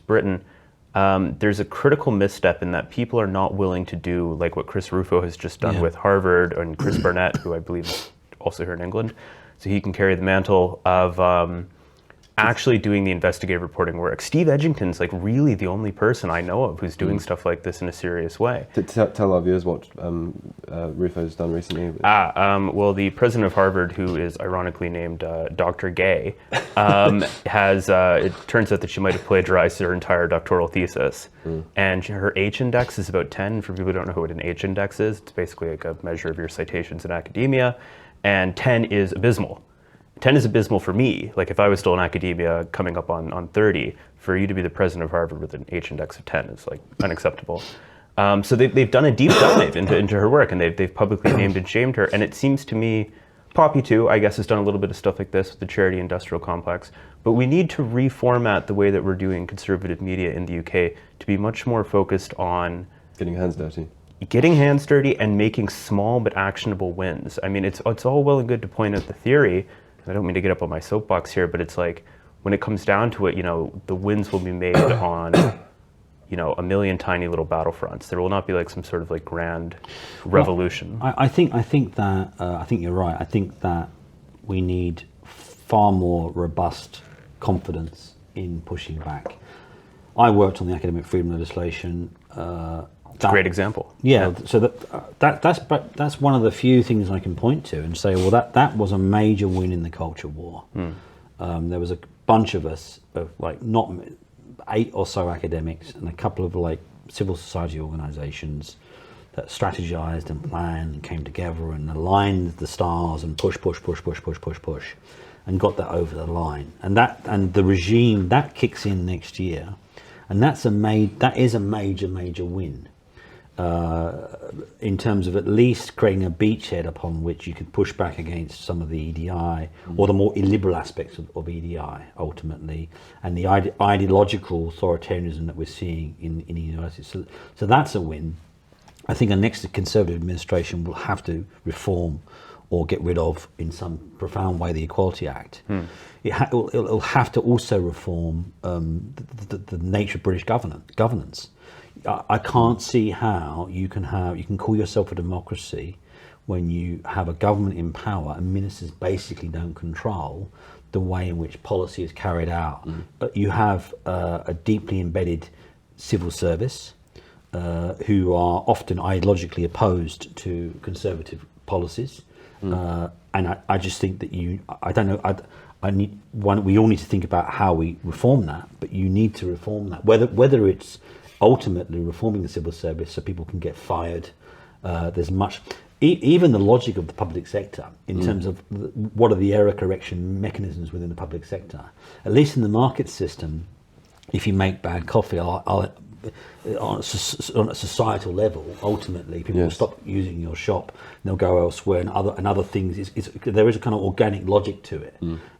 Britain, there's a critical misstep in that people are not willing to do, like, what Chris Rufo has just done with Harvard, and Chris Barnett, who I believe is also here in England, so he can carry the mantle of actually doing the investigative reporting work. Steve Edgington's, like, really the only person I know of who's doing stuff like this in a serious way. Tell our viewers what Rufo's done recently. Well, the president of Harvard, who is ironically named Dr. Gay, has, it turns out that she might have plagiarized her entire doctoral thesis. And her H-index is about 10. For people who don't know what an H-index is, it's basically like a measure of your citations in academia. And 10 is abysmal. 10 is abysmal for me. Like, if I was still in academia coming up on 30, for you to be the president of Harvard with an H-index of 10 is, like, unacceptable. So they've done a deep dive into her work, and they've publicly named and shamed her. And it seems to me, Poppy too, I guess, has done a little bit of stuff like this with the charity industrial complex. But we need to reformat the way that we're doing conservative media in the UK to be much more focused on getting hands dirty and making small but actionable wins. I mean, it's all well and good to point out the theory. I don't mean to get up on my soapbox here, but it's like, when it comes down to it, the wins will be made on, a million tiny little battlefronts. There will not be, like, some sort of, like, grand revolution. Well, I think you're right. I think that we need far more robust confidence in pushing back. I worked on the academic freedom legislation. It's a great example. Yeah, so that's one of the few things I can point to and say, well, that was a major win in the culture war. There was a bunch of us, like, not 8 or so academics and a couple of, like, civil society organizations that strategized and planned and came together and aligned the stars and push and got that over the line. And the regime that kicks in next year, and that is a major win. In terms of at least creating a beachhead upon which you could push back against some of the EDI or the more illiberal aspects of EDI ultimately, and the ideological authoritarianism that we're seeing in the universities. So that's a win. I think the next Conservative administration will have to reform or get rid of, in some profound way, the Equality Act. It'll have to also reform the nature of British governance. I can't see how you can call yourself a democracy when you have a government in power and ministers basically don't control the way in which policy is carried out. You have a deeply embedded civil service who are often ideologically opposed to conservative policies. And I just think that we all need to think about how we reform that, but you need to reform that, whether it's ultimately reforming the civil service so people can get fired. There's much, even the logic of the public sector in terms of what are the error correction mechanisms within the public sector. At least in the market system, if you make bad coffee, on a societal level, ultimately people will stop using your shop and they'll go elsewhere, and other things. There is a kind of organic logic to it,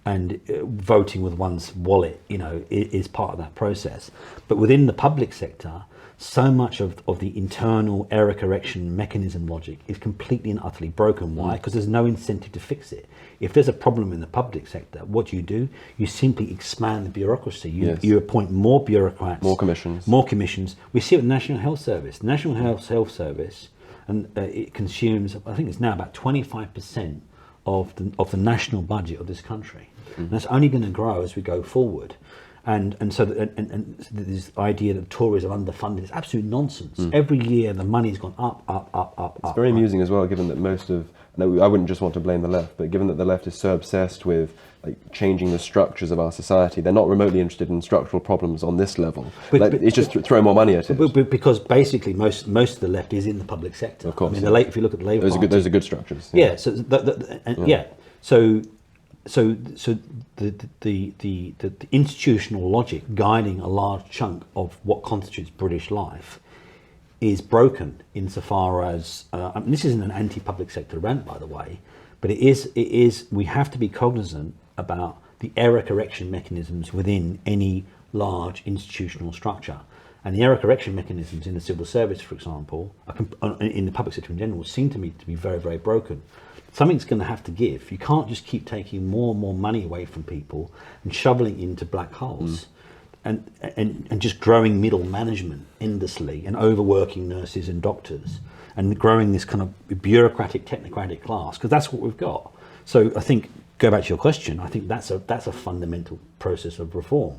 and voting with one's wallet, is part of that process. But within the public sector, so much of the internal error correction mechanism logic is completely and utterly broken. Why? Because there's no incentive to fix it. If there's a problem in the public sector, what do? You simply expand the bureaucracy. You appoint more bureaucrats. More commissions. We see it with the National Health Service. The National Health Service, and it consumes, I think it's now about 25% of the national budget of this country. And that's only going to grow as we go forward. And so this idea that Tories are underfunded is absolute nonsense. Every year the money's gone up. It's very amusing as well, given that most of, no, I wouldn't just want to blame the left, but given that the left is so obsessed with like changing the structures of our society, they're not remotely interested in structural problems on this level. It's just throw more money at it. But because basically most of the left is in the public sector. Of course, I mean, if you look at the Labour Party, those are good structures. Yeah. So So the institutional logic guiding a large chunk of what constitutes British life is broken insofar as I mean, this isn't an anti-public sector rant, by the way, but it is. We have to be cognizant about the error correction mechanisms within any large institutional structure, and the error correction mechanisms in the civil service, for example, in the public sector in general, seem to me to be very, very broken. Something's going to have to give. You can't just keep taking more and more money away from people and shoveling into black holes and just growing middle management endlessly and overworking nurses and doctors and growing this kind of bureaucratic, technocratic class, because that's what we've got. So I think, go back to your question, I think that's a fundamental process of reform.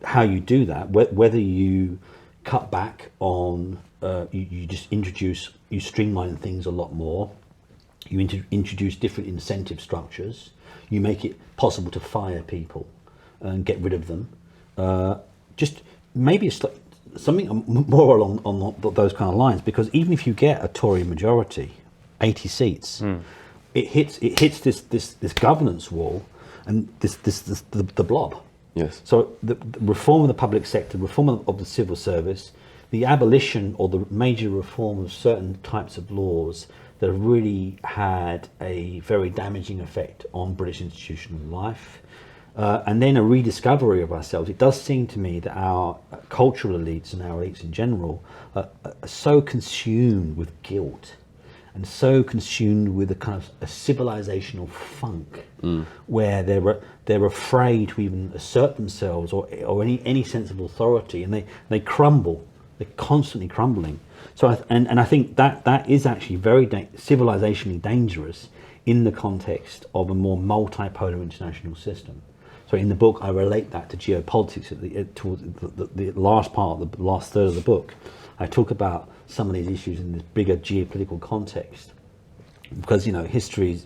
How you do that, whether you cut back on, you just you streamline things a lot more, you introduce different incentive structures, you make it possible to fire people and get rid of them. Just maybe something more along those kind of lines, because even if you get a Tory majority, 80 seats, it hits this governance wall and the blob. Yes. So the reform of the public sector, reform of the civil service, the abolition or the major reform of certain types of laws that have really had a very damaging effect on British institutional life, and then a rediscovery of ourselves. It does seem to me that our cultural elites and our elites in general are so consumed with guilt and so consumed with a kind of a civilizational funk, where they're afraid to even assert themselves or any sense of authority, and they crumble. They're constantly crumbling. So I think that is actually very civilizationally dangerous in the context of a more multipolar international system. So in the book, I relate that to geopolitics. Towards the last part, the last third of the book, I talk about some of these issues in this bigger geopolitical context, because history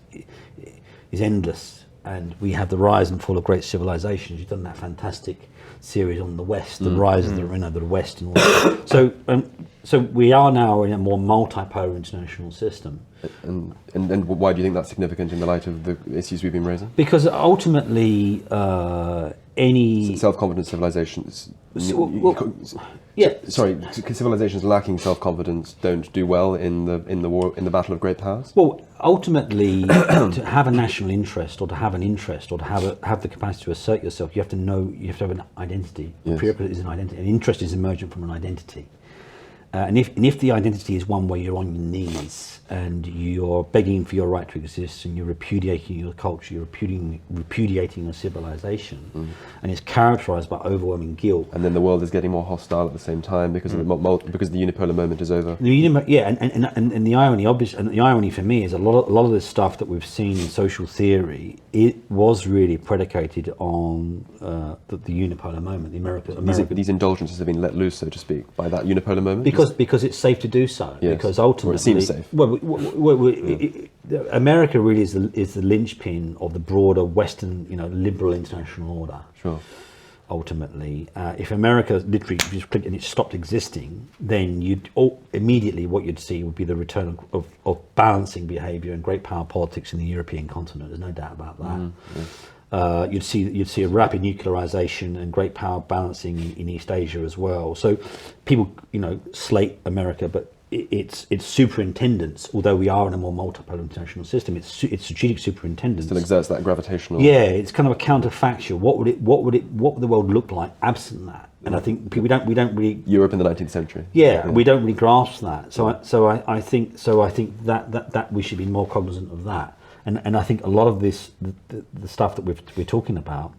is endless, and we have the rise and fall of great civilizations. You've done that fantastic series on the West, the rise of the West, and all that. So we are now in a more multipolar international system. And why do you think that's significant in the light of the issues we've been raising? Because ultimately, any self-confident civilizations. Civilizations lacking self-confidence don't do well in the battle of great powers. Well, ultimately, to have a national interest, or to have an interest, or to have the capacity to assert yourself, you have to have an identity. Yes. A prerequisite is an identity. An interest is emergent from an identity. And if the identity is one where you're on your knees and you're begging for your right to exist, and you're repudiating your culture, you're repudiating your civilization, and it's characterized by overwhelming guilt. And then the world is getting more hostile at the same time because of because the unipolar moment is over. And the irony for me is a lot of this stuff that we've seen in social theory, it was really predicated on the unipolar moment. These indulgences have been let loose, so to speak, by that unipolar moment. Because it's safe to do so. Yes. Because ultimately, or it seems safe. America really is the linchpin of the broader Western, liberal international order. Sure. Ultimately, if America literally just clicked and it stopped existing, then immediately what you'd see would be the return of balancing behaviour and great power politics in the European continent. There's no doubt about that. You'd see a rapid nuclearization and great power balancing in East Asia as well. So people, slate America, but its superintendents, although we are in a more multipolar international system, its strategic superintendents still exerts that gravitational. Yeah, it's kind of a counterfactual. What would the world look like absent that? And I think we don't really Europe in the 19th century. Yeah, we don't really grasp that. So I think that we should be more cognizant of that. And I think a lot of this, the stuff that we're talking about,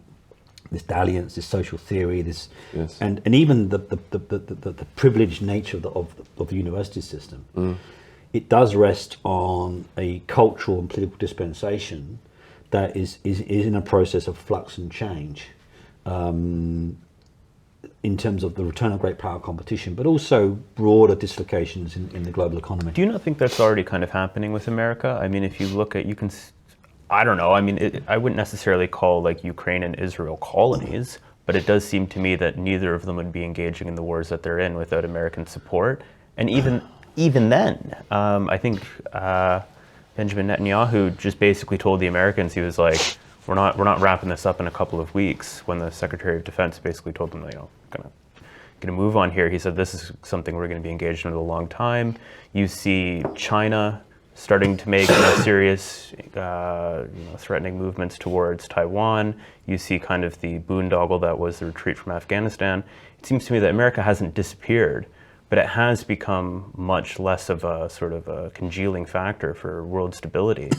this dalliance, this social theory, this, yes. and even the privileged nature of the university system, it does rest on a cultural and political dispensation that is in a process of flux and change. in terms of the return of great power competition, but also broader dislocations in the global economy. Do you not think that's already kind of happening with America? I mean, if you look at, you can, I don't know, I mean, I wouldn't necessarily call like Ukraine and Israel colonies, but it does seem to me that neither of them would be engaging in the wars that they're in without American support. And even then, I think Benjamin Netanyahu just basically told the Americans, he was like, we're not wrapping this up in a couple of weeks. When the Secretary of Defense basically told them, gonna move on here, he said this is something we're going to be engaged in for a long time. You see China starting to make serious, threatening movements towards Taiwan. You see kind of the boondoggle that was the retreat from Afghanistan. It seems to me that America hasn't disappeared, but it has become much less of a sort of a congealing factor for world stability.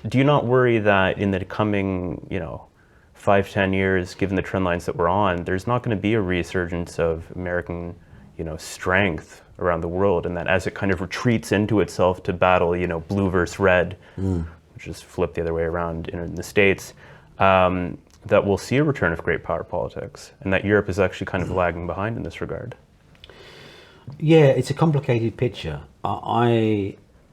Do you not worry that in the coming, 5-10 years, given the trend lines that we're on, there's not going to be a resurgence of American, strength around the world, and that as it kind of retreats into itself to battle, blue versus red, which is flipped the other way around in the States, that we'll see a return of great power politics, and that Europe is actually kind of lagging behind in this regard? Yeah, it's a complicated picture.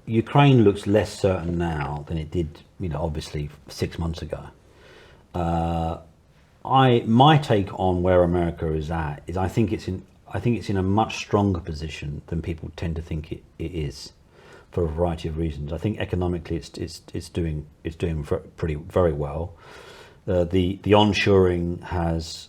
Ukraine looks less certain now than it did, obviously 6 months ago. My take on where America is at is I think it's in a much stronger position than people tend to think it is, for a variety of reasons. I think economically it's doing very well. The onshoring has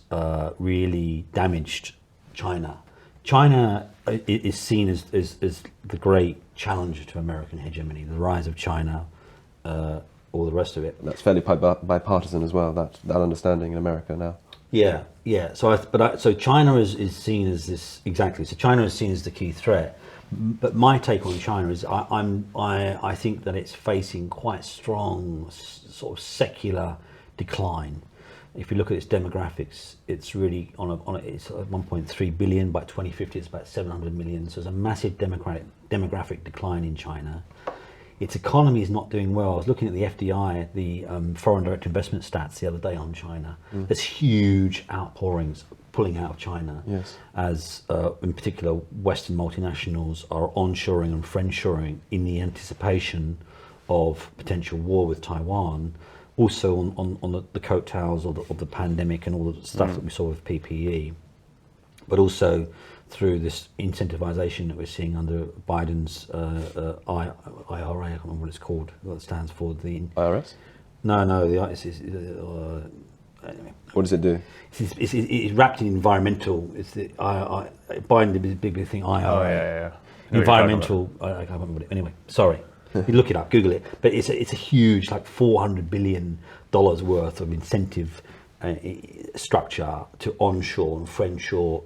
really damaged China. China is seen as the great challenger to American hegemony, the rise of China, all the rest of it. That's fairly bipartisan as well, that understanding in America now. Yeah. So China is seen as this, exactly. So China is seen as the key threat. But my take on China is I think that it's facing quite strong sort of secular decline. If you look at its demographics, it's really it's 1.3 billion. By 2050, it's about 700 million. So there's a massive demographic decline in China. Its economy is not doing well. I was looking at the FDI, the foreign direct investment stats the other day on China. There's huge outpourings pulling out of China, yes, as in particular Western multinationals are onshoring and friendshoring in the anticipation of potential war with Taiwan. Also on the coattails of the pandemic and all the stuff that we saw with PPE, but also through this incentivization that we're seeing under Biden's IRA, I can't remember what it's called, what it stands for. The IRS? No, anyway. What does it do? It's wrapped in environmental. It's the Biden did a big thing. IRA. Oh yeah. Environmental. I can't remember what it. Anyway, sorry. You look it up, Google it. But it's a huge, like $400 billion worth of incentive structure to onshore and friendshore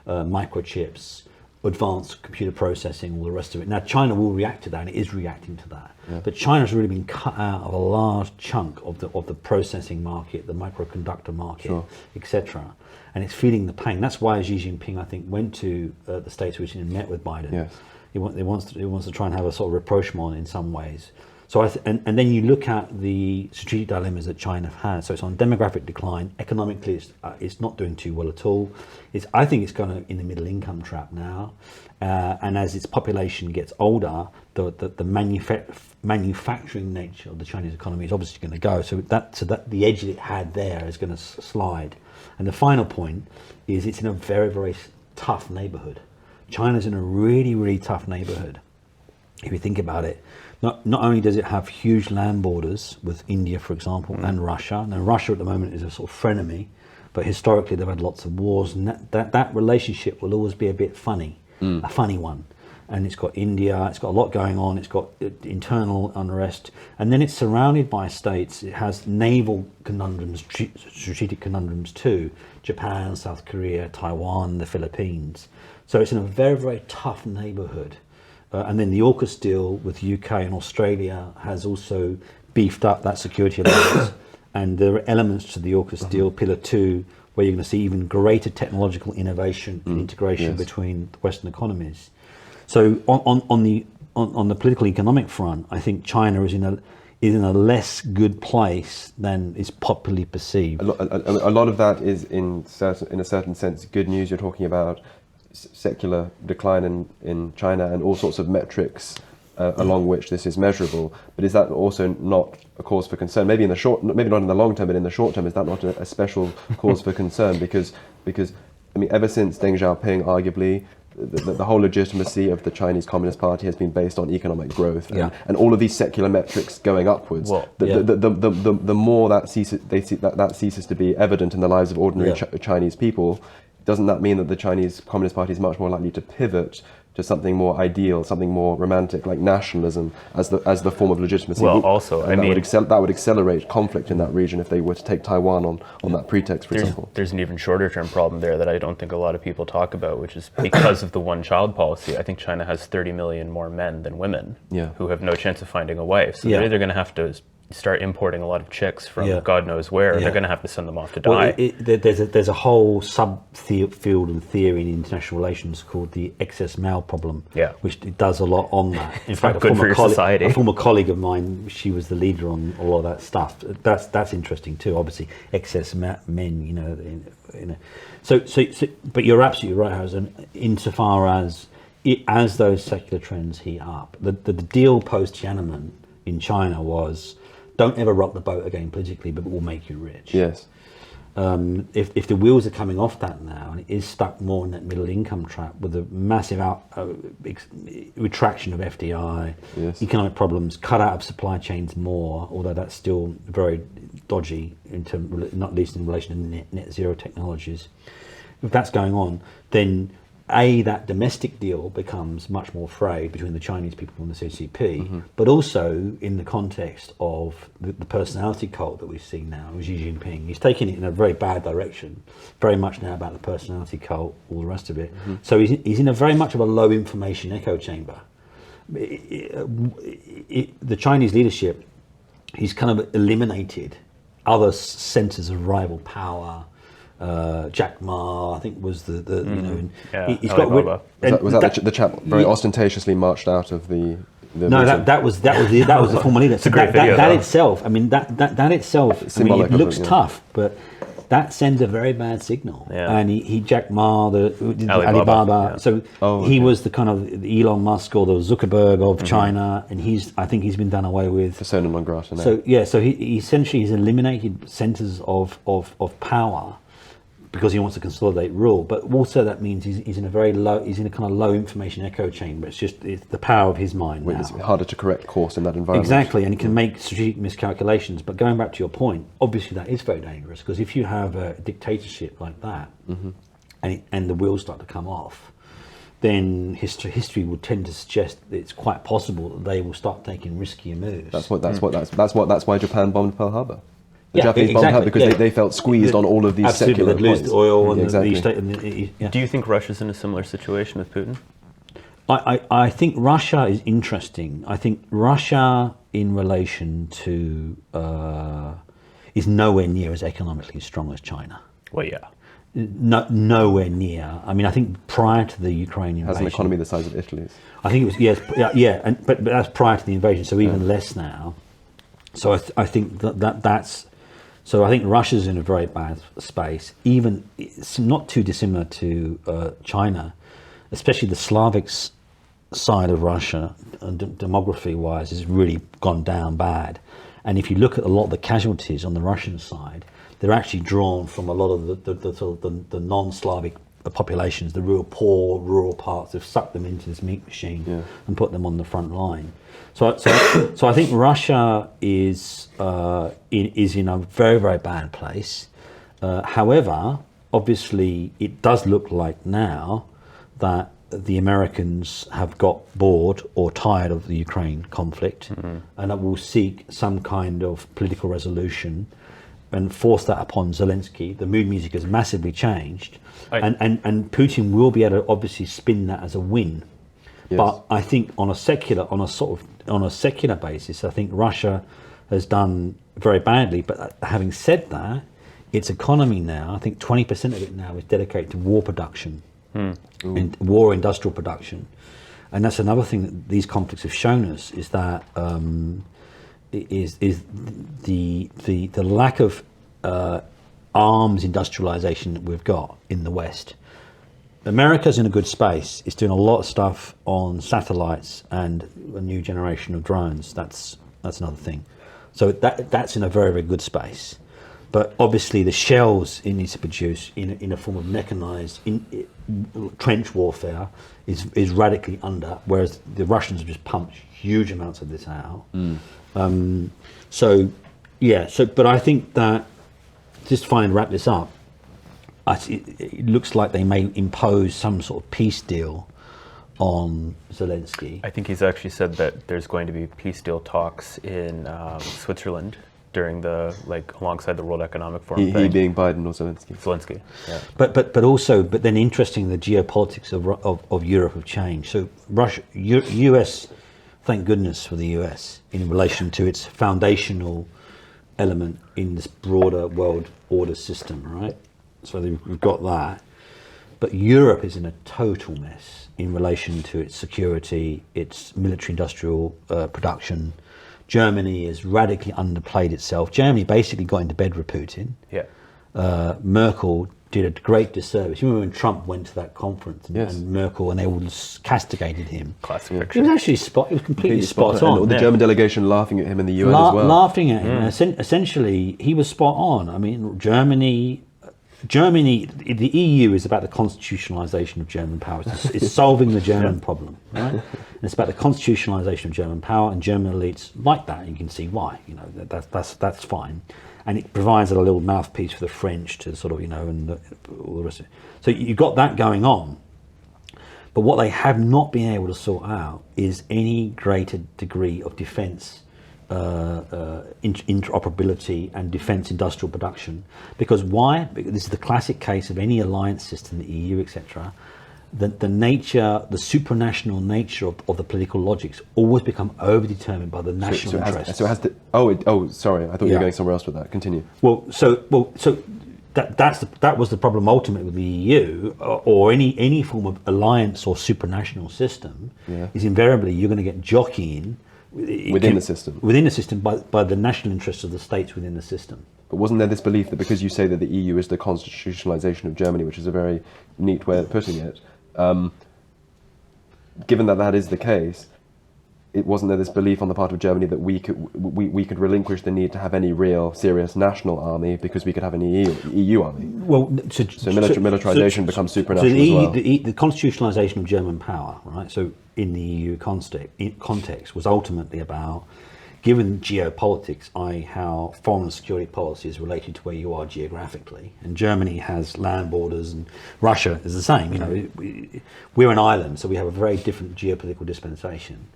microchips, advanced computer processing, all the rest of it. Now China will react to that, and it is reacting to that. Yeah. But China's really been cut out of a large chunk of the processing market, the microconductor market, sure, etc. And it's feeling the pain. That's why Xi Jinping, I think, went to the States recently and met with Biden. Yes. He wants to try and have a sort of rapprochement in some ways. So and then you look at the strategic dilemmas that China has. So it's on demographic decline. Economically, it's not doing too well at all. I think it's going in the middle income trap now. And as its population gets older, the manufacturing nature of the Chinese economy is obviously going to go. So that the edge that it had there is going to slide. And the final point is it's in a very, very tough neighborhood. China's in a really, really tough neighborhood. If you think about it, not only does it have huge land borders with India, for example, and Russia. Now, Russia at the moment is a sort of frenemy, but historically they've had lots of wars, and that relationship will always be a bit funny, a funny one. And it's got India, it's got a lot going on, it's got internal unrest, and then it's surrounded by states. It has naval conundrums, strategic conundrums too, Japan, South Korea, Taiwan, the Philippines. So it's in a very, very tough neighborhood. And then the AUKUS deal with UK and Australia has also beefed up that security alliance. And there are elements to the AUKUS deal, Pillar 2, where you're going to see even greater technological innovation and integration between Western economies. So on the political economic front, I think China is is in a less good place than is popularly perceived. A lot of that is in a certain sense good news. You're talking about secular decline in China and all sorts of metrics along which this is measurable. But is that also not a cause for concern? Maybe not in the long term, but in the short term, is that not a special cause for concern? Because I mean, ever since Deng Xiaoping, arguably, the whole legitimacy of the Chinese Communist Party has been based on economic growth, and all of these secular metrics going upwards. Well, the more that ceases to be evident in the lives of ordinary Chinese people, doesn't that mean that the Chinese Communist Party is much more likely to pivot to something more ideal, something more romantic, like nationalism, as the form of legitimacy? Well, also, that would accelerate conflict in that region if they were to take Taiwan on that pretext, for example. There's an even shorter term problem there that I don't think a lot of people talk about, which is because of the one-child policy. I think China has 30 million more men than women who have no chance of finding a wife. So they're either going to have to start importing a lot of chicks from God knows where, or they're going to have to send them off to die. There's a whole subfield and theory in international relations called the excess male problem, which does a lot on that. In fact, a former colleague of mine, she was the leader on a lot of that stuff. That's interesting too. Obviously, excess men, So, but you're absolutely right, Harrison. Insofar as those secular trends heat up, the deal post Tiananmen in China was, don't ever rock the boat again politically, but it will make you rich. Yes. If the wheels are coming off that now, and it is stuck more in that middle income trap with a massive retraction of FDI, economic problems, cut out of supply chains more, although that's still very dodgy, not least in relation to net zero technologies. If that's going on, then that domestic deal becomes much more frayed between the Chinese people and the CCP, but also in the context of the personality cult that we've seen now with Xi Jinping. He's taking it in a very bad direction, very much now about the personality cult, all the rest of it. So he's in a very much of a low information echo chamber. The Chinese leadership, he's kind of eliminated other centers of rival power. Jack Ma, I think, was the he's got was that the chap very ostentatiously marched out of the no meeting? that was the former leader. It's a great video, that itself, I mean, that itself, I mean, it looks tough, but that sends a very bad signal. And he Jack Ma, Alibaba. So he was the kind of the Elon Musk or the Zuckerberg of China, and I think he's been done away with. Persona non grata now. So he essentially has eliminated centers of power, because he wants to consolidate rule, but also that means he's in a kind of low information echo chamber. It's the power of his mind now. It's harder to correct course in that environment. Exactly, and he can make strategic miscalculations. But going back to your point, obviously that is very dangerous, because if you have a dictatorship like that, and the wheels start to come off, then history would tend to suggest that it's quite possible that they will start taking riskier moves. That's why Japan bombed Pearl Harbor. The Japanese bombed her because they felt squeezed on all of these secular points. Absolutely, the oil and the Do you think Russia's in a similar situation with Putin? I think Russia is interesting. I think Russia, in relation to, is nowhere near as economically strong as China. Well, yeah. Nowhere near. I mean, I think prior to the Ukrainian invasion, has an economy the size of Italy's. I think it was but that's prior to the invasion, so even less now. So I think that's. So I think Russia's in a very bad space. Even it's not too dissimilar to China, especially the Slavic side of Russia, demography-wise, has really gone down bad. And if you look at a lot of the casualties on the Russian side, they're actually drawn from a lot of the non-Slavic populations, the real poor rural parts. Have sucked them into this meat machine and put them on the front line. So I think Russia is in a very, very bad place. However, obviously, it does look like now that the Americans have got bored or tired of the Ukraine conflict, and that will seek some kind of political resolution and force that upon Zelensky. The mood music has massively changed, and Putin will be able to obviously spin that as a win. Yes. But I think on a secular basis, I think Russia has done very badly. But having said that, its economy now, I think 20% of it now is dedicated to war production, and war industrial production. And that's another thing that these conflicts have shown us, is that is the lack of arms industrialization that we've got in the West. America's in a good space. It's doing a lot of stuff on satellites and a new generation of drones. That's another thing. So that's in a very, very good space. But obviously the shells it needs to produce in a form of mechanized trench warfare is radically under, whereas the Russians have just pumped huge amounts of this out. But I think that, just to finally wrap this up, it looks like they may impose some sort of peace deal on Zelensky. I think he's actually said that there's going to be peace deal talks in Switzerland during alongside the World Economic Forum. He being Biden or Zelensky? Zelensky, yeah. But then interesting, the geopolitics of Europe have changed. So Russia, US, thank goodness for the US in relation to its foundational element in this broader world order system, right? So we've got that. But Europe is in a total mess in relation to its security, its military industrial production. Germany has radically underplayed itself. Germany basically got into bed with Putin. Yeah. Merkel did a great disservice. You remember when Trump went to that conference and Merkel, and they all castigated him. Classic picture. It was actually it was completely spot on. And the German delegation laughing at him in the UN as well. Laughing at him. And essentially, he was spot on. I mean, Germany, the EU is about the constitutionalization of German power. It's solving the German problem, right? And it's about the constitutionalization of German power, and German elites like that. You can see why. You know, that's fine, and it provides a little mouthpiece for the French to sort of, and all the rest of it. So you've got that going on. But what they have not been able to sort out is any greater degree of defence interoperability and defence industrial production. Because why? Because this is the classic case of any alliance system, the EU, etc. The supranational nature of the political logics always become overdetermined by the national interests. Sorry, I thought you were going somewhere else with that. Continue. That was the problem ultimately with the EU or any form of alliance or supranational system. Is invariably you're going to get jockeying within the system by the national interests of the states within the system. But wasn't there this belief that because you say that the EU is the constitutionalization of Germany, which is a very neat way of putting it, given that is the case, wasn't there this belief on the part of Germany that we could relinquish the need to have any real serious national army because we could have an EU army? Well, militarization becomes supranational as well. The constitutionalization of German power, right? So in the EU context, was ultimately about, given geopolitics, i.e. how foreign and security policy is related to where you are geographically, and Germany has land borders, and Russia is the same. We're an island, so we have a very different geopolitical dispensation.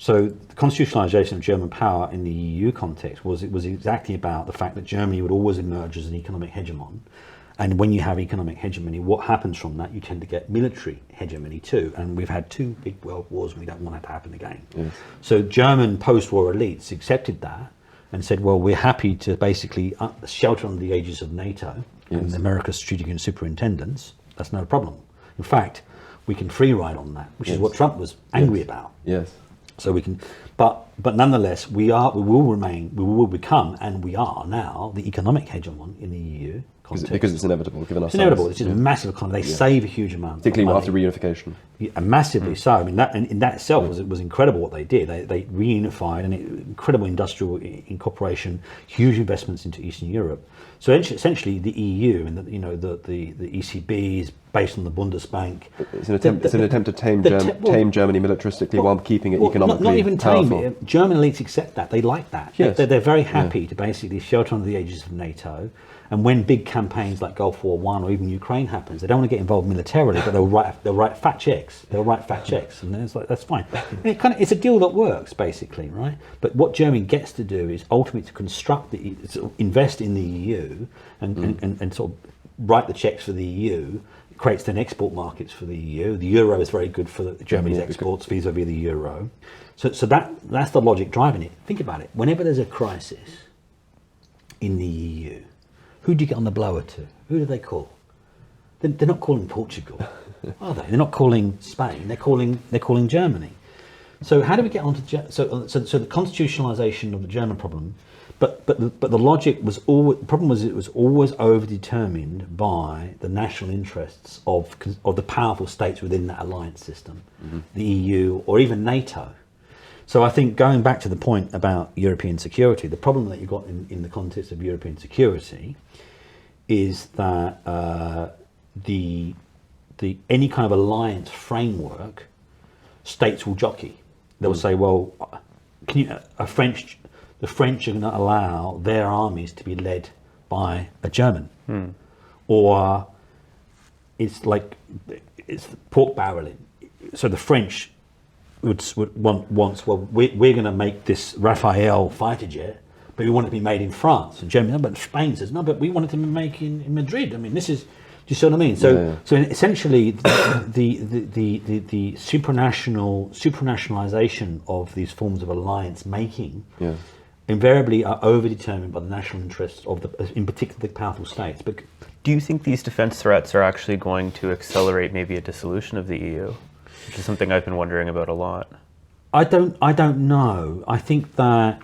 So the constitutionalization of German power in the EU context was exactly about the fact that Germany would always emerge as an economic hegemon. And when you have economic hegemony, what happens from that? You tend to get military hegemony too. And we've had 2 big world wars, and we don't want that to happen again. Yes. So German post-war elites accepted that and said, well, we're happy to basically shelter under the aegis of NATO and America's strategic and superintendents. That's no problem. In fact, we can free ride on that, which is what Trump was angry about. Yes. So we can, but nonetheless, we will become, and we are now, the economic hegemon in the EU context. Because it's inevitable, given our size. It's inevitable. It's just a massive economy. They save a huge amount. Particularly after reunification. Yeah, and massively so. I mean, that in that itself was incredible what they did. They reunified, and incredible industrial incorporation, huge investments into Eastern Europe. So essentially, the EU and the ECB is based on the Bundesbank. It's an attempt to tame Germany militaristically while keeping it economically not even powerful. Tame. German elites accept that. They like that. Yes. They're very happy to basically shelter under the aegis of NATO. And when big campaigns like Gulf War I or even Ukraine happens, they don't want to get involved militarily, but they'll write fact checks. And then it's like, that's fine. And it's a deal that works, basically, right? But what Germany gets to do is ultimately to construct invest in the EU and sort of write the checks for the EU. It creates then export markets for the EU. The euro is very good for Germany's exports vis-a-vis the euro. So that's the logic driving it. Think about it. Whenever there's a crisis in the EU, who do you get on the blower to? Who do they call? They're not calling Portugal, are they? They're not calling Spain. They're calling Germany. So how do we get onto so the constitutionalization of the German problem? But the logic was always, the problem was it was always overdetermined by the national interests of the powerful states within that alliance system, the EU or even NATO. So I think going back to the point about European security, the problem that you've got in the context of European security is that the any kind of alliance framework, states will jockey. They will say, well, the French are going to allow their armies to be led by a German, or it's pork barreling. So the French would want we're going to make this Rafale fighter jet, but we want it to be made in France. And Germany, no, but Spain says no, but we want it to be made in Madrid. I mean, this is. Do you see what I mean? So essentially, the supranationalization of these forms of alliance making invariably are overdetermined by the national interests of in particular, the powerful states. But do you think these defense threats are actually going to accelerate maybe a dissolution of the EU, which is something I've been wondering about a lot? I don't know. I think that,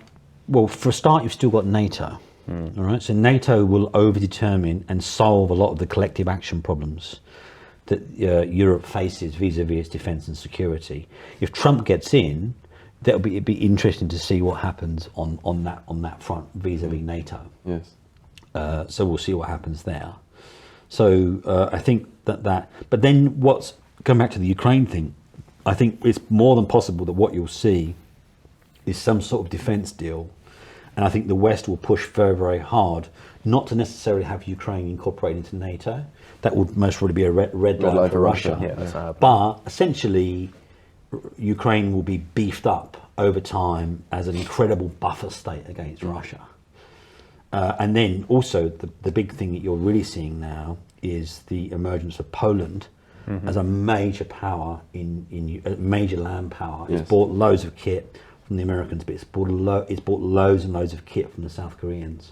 well, for a start, you've still got NATO. All right, so NATO will overdetermine and solve a lot of the collective action problems that Europe faces vis-a-vis its defence and security. If Trump gets in, it'd be interesting to see what happens on that front vis-a-vis NATO. Yes. So we'll see what happens there. So I think that. But then going back to the Ukraine thing, I think it's more than possible that what you'll see is some sort of defence deal. And I think the West will push very, very hard not to necessarily have Ukraine incorporated into NATO. That would most probably be a red line for Russia. Yeah, that's not happening. But essentially, Ukraine will be beefed up over time as an incredible buffer state against Russia. And then also the big thing that you're really seeing now is the emergence of Poland as a major power a major land power. Yes. It's bought loads of kit from the Americans, but it's bought loads and loads of kit from the South Koreans,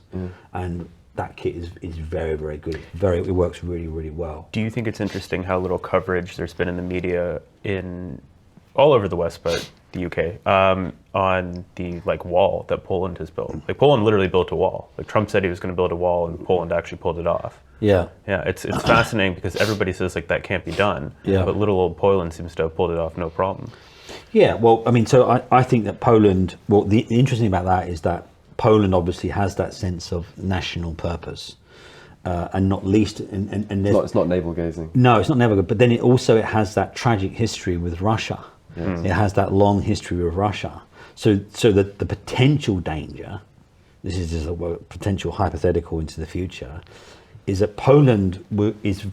and that kit is very, very good. It works really, really well. Do you think it's interesting how little coverage there's been in the media in all over the West, but the UK, on the wall that Poland has built? Like Poland literally built a wall. Like Trump said he was going to build a wall, and Poland actually pulled it off. Yeah. It's fascinating because everybody says that can't be done. Yeah. But little old Poland seems to have pulled it off no problem. Yeah, well, I mean, so I think that Poland, well, the interesting about that is that Poland obviously has that sense of national purpose, and not least, and it's not navel gazing. No, it's not navel gazing, but then it has that tragic history with Russia. Yes. It has that long history with Russia. So the potential danger, this is just a potential hypothetical into the future, is that Poland is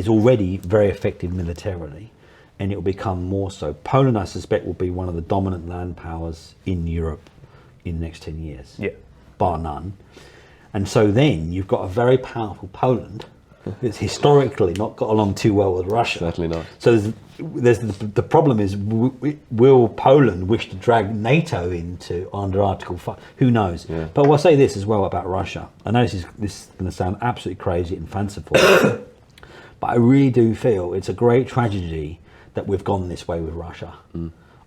already very effective militarily. And it will become more so. Poland, I suspect, will be one of the dominant land powers in Europe in the next 10 years, bar none. And so then you've got a very powerful Poland that's historically not got along too well with Russia. Certainly not. So there's the problem is, will Poland wish to drag NATO under Article 5? Who knows? Yeah. But I'll say this as well about Russia. I know this is going to sound absolutely crazy and fanciful, but I really do feel it's a great tragedy that we've gone this way with Russia.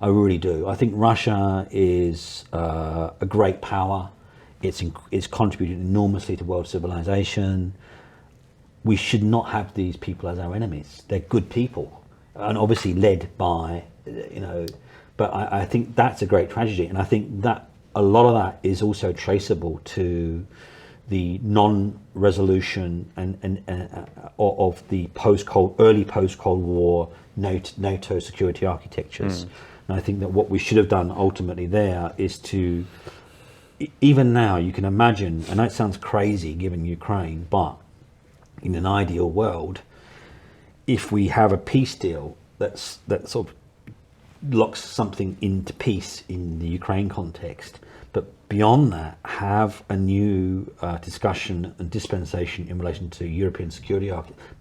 I really do. I think Russia is a great power. It's contributed enormously to world civilization. We should not have these people as our enemies. They're good people, and obviously led by, but I think that's a great tragedy. And I think that a lot of that is also traceable to the non-resolution of the early post-Cold War NATO security architectures. And I think that what we should have done ultimately there is to, even now you can imagine, I know it sounds crazy given Ukraine, but in an ideal world, if we have a peace deal that sort of locks something into peace in the Ukraine context, but beyond that, have a new discussion and dispensation in relation to European security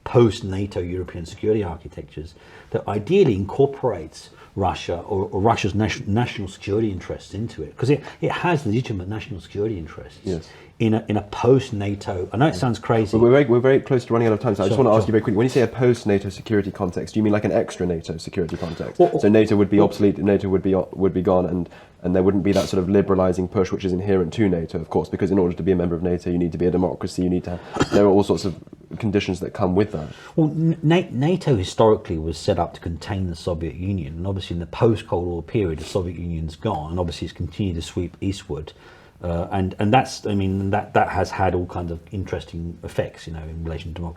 post-NATO European security architectures that ideally incorporates Russia or Russia's national security interests into it, because it has legitimate national security interests. Yes. In a post-NATO, I know it sounds crazy. We're very close to running out of time, so I just want to ask you very quickly, when you say a post-NATO security context, do you mean like an extra NATO security context? So NATO would be obsolete, NATO would be gone, and there wouldn't be that sort of liberalising push which is inherent to NATO, of course, because in order to be a member of NATO you need to be a democracy, you need to there are all sorts of conditions that come with that. Well, NATO historically was set up to contain the Soviet Union, and obviously in the post-Cold War period the Soviet Union's gone, and obviously it's continued to sweep eastward. And that's, I mean, that has had all kinds of interesting effects, in relation to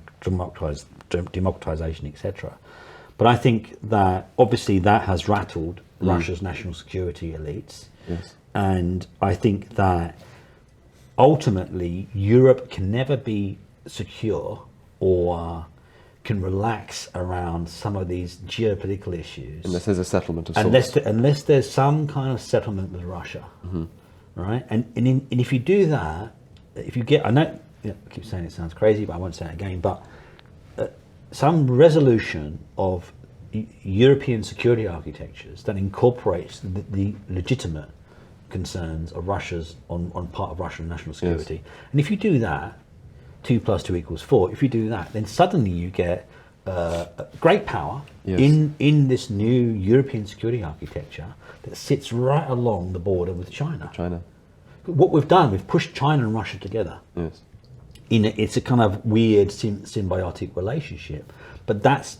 democratization, etc. But I think that obviously that has rattled Russia's national security elites. Yes. And I think that ultimately Europe can never be secure or can relax around some of these geopolitical issues Unless there's a settlement of sorts. unless there's some kind of settlement with Russia. Right, and if you do that, if you get, I know, I keep saying it sounds crazy, but I won't say it again, but some resolution of European security architectures that incorporates the legitimate concerns of Russia's on part of Russian national security. Yes. And if you do that, 2 + 2 = 4, if you do that, then suddenly you get great power. Yes. in this new European security architecture that sits right along the border with China. What we've done, we've pushed China and Russia together. Yes. It's a kind of weird symbiotic relationship, but that's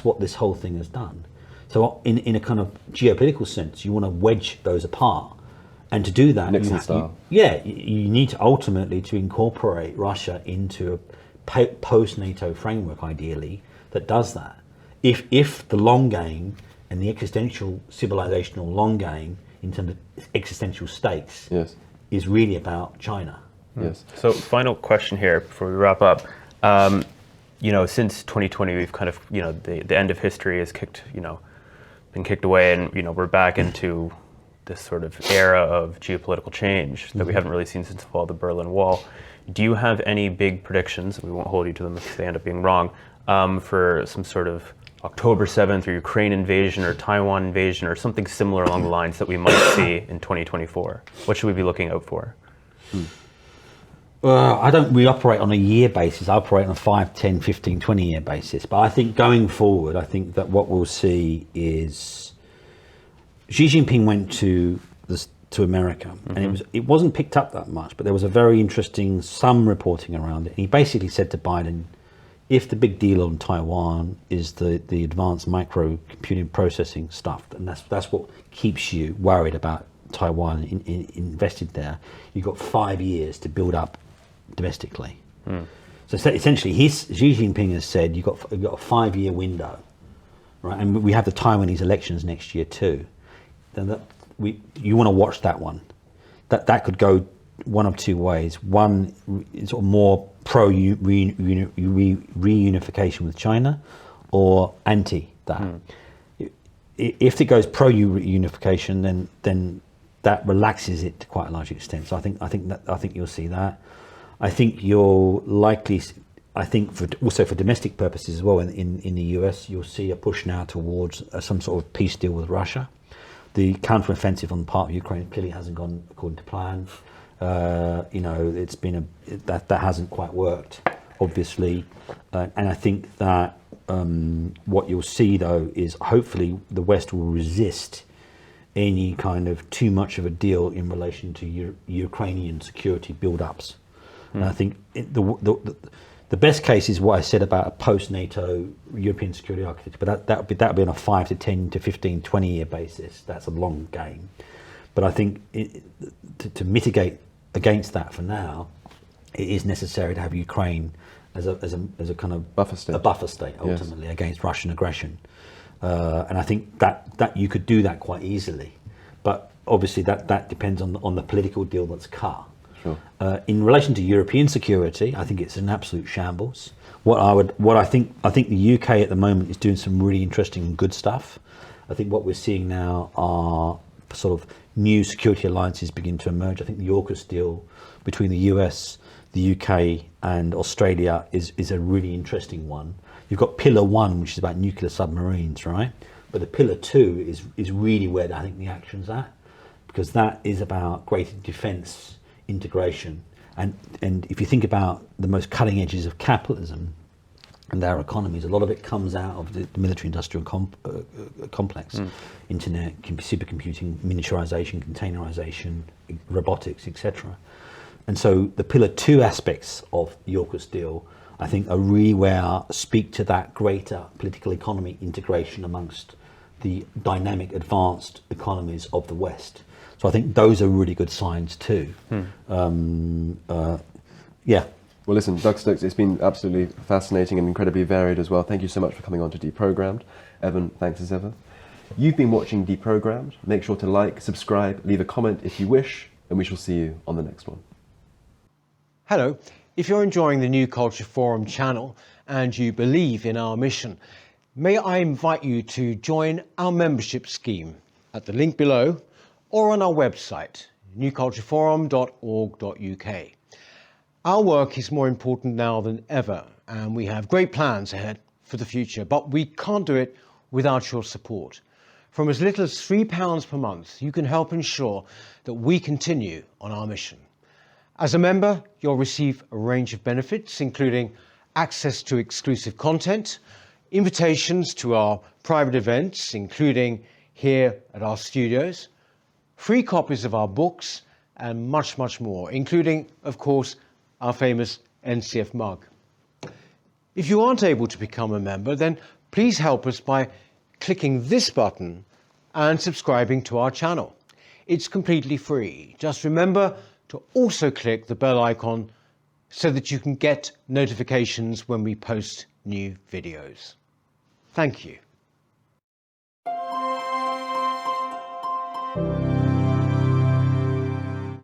what this whole thing has done. So in a kind of geopolitical sense, you want to wedge those apart, and to do that, you need to ultimately to incorporate Russia into a post-NATO framework, ideally, that does that. If the long game and the existential civilizational long game in terms of existential stakes is really about China. Yes. So final question here before we wrap up. Since 2020, we've kind of, the end of history has been kicked away, and, we're back into this sort of era of geopolitical change that we haven't really seen since the fall of the Berlin Wall. Do you have any big predictions, we won't hold you to them if they end up being wrong, for some sort of October 7th or Ukraine invasion or Taiwan invasion or something similar along the lines that we might see in 2024? What should we be looking out for? We operate on a year basis. I operate on a 5, 10, 15, 20 year basis. But I think going forward, I think that what we'll see is Xi Jinping went to America, and it wasn't picked up that much, but there was a very interesting, some reporting around it. And he basically said to Biden, if the big deal on Taiwan is the advanced micro computing processing stuff, and that's what keeps you worried about Taiwan invested there, you've got 5 years to build up domestically. So essentially, Xi Jinping has said you've got a 5-year window, right? And we have the Taiwanese elections next year too. Then you want to watch that one. That could go one of two ways. One is sort of more pro reunification with China, or anti that. If it goes pro reunification, then that relaxes it to quite a large extent. So I think you'll see that. I think you'll likely, also for domestic purposes as well, in the US, you'll see a push now towards some sort of peace deal with Russia. The counteroffensive on the part of Ukraine clearly hasn't gone according to plan. It's been that hasn't quite worked, obviously, and I think that what you'll see though is hopefully the West will resist any kind of too much of a deal in relation to Ukrainian security build-ups. And I think the best case is what I said about a post-NATO European security architecture, but that would be on a 5 to 10 to 15, 20-year basis. That's a long game. But I think to mitigate against that for now, it is necessary to have Ukraine as a kind of buffer state ultimately against Russian aggression. And I think that you could do that quite easily. But obviously that depends on the political deal that's cut. Sure. In relation to European security, I think it's an absolute shambles. I think the UK at the moment is doing some really interesting and good stuff. I think what we're seeing now are sort of new security alliances begin to emerge. I think the AUKUS deal between the US, the UK and Australia is a really interesting one. You've got Pillar 1, which is about nuclear submarines, right? But the pillar 2 is really where I think the action's at, because that is about greater defence integration. And if you think about the most cutting edges of capitalism and our economies, a lot of it comes out of the military-industrial complex. Internet, supercomputing, miniaturization, containerization, robotics, etc. And so the pillar 2 aspects of the AUKUS deal, I think, are really where speak to that greater political economy integration amongst the dynamic, advanced economies of the West. So I think those are really good signs too. Yeah. Well, listen, Doug Stokes, it's been absolutely fascinating and incredibly varied as well. Thank you so much for coming on to Deprogrammed. Evan, thanks as ever. You've been watching Deprogrammed. Make sure to like, subscribe, leave a comment if you wish, and we shall see you on the next one. Hello. If you're enjoying the New Culture Forum channel and you believe in our mission, may I invite you to join our membership scheme at the link below or on our website, newcultureforum.org.uk. Our work is more important now than ever, and we have great plans ahead for the future, but we can't do it without your support. From as little as £3 per month, you can help ensure that we continue on our mission. As a member, you'll receive a range of benefits, including access to exclusive content, invitations to our private events, including here at our studios, free copies of our books, and much, much more, including, of course, our famous NCF mug. If you aren't able to become a member, then please help us by clicking this button and subscribing to our channel. It's completely free. Just remember to also click the bell icon so that you can get notifications when we post new videos. Thank you.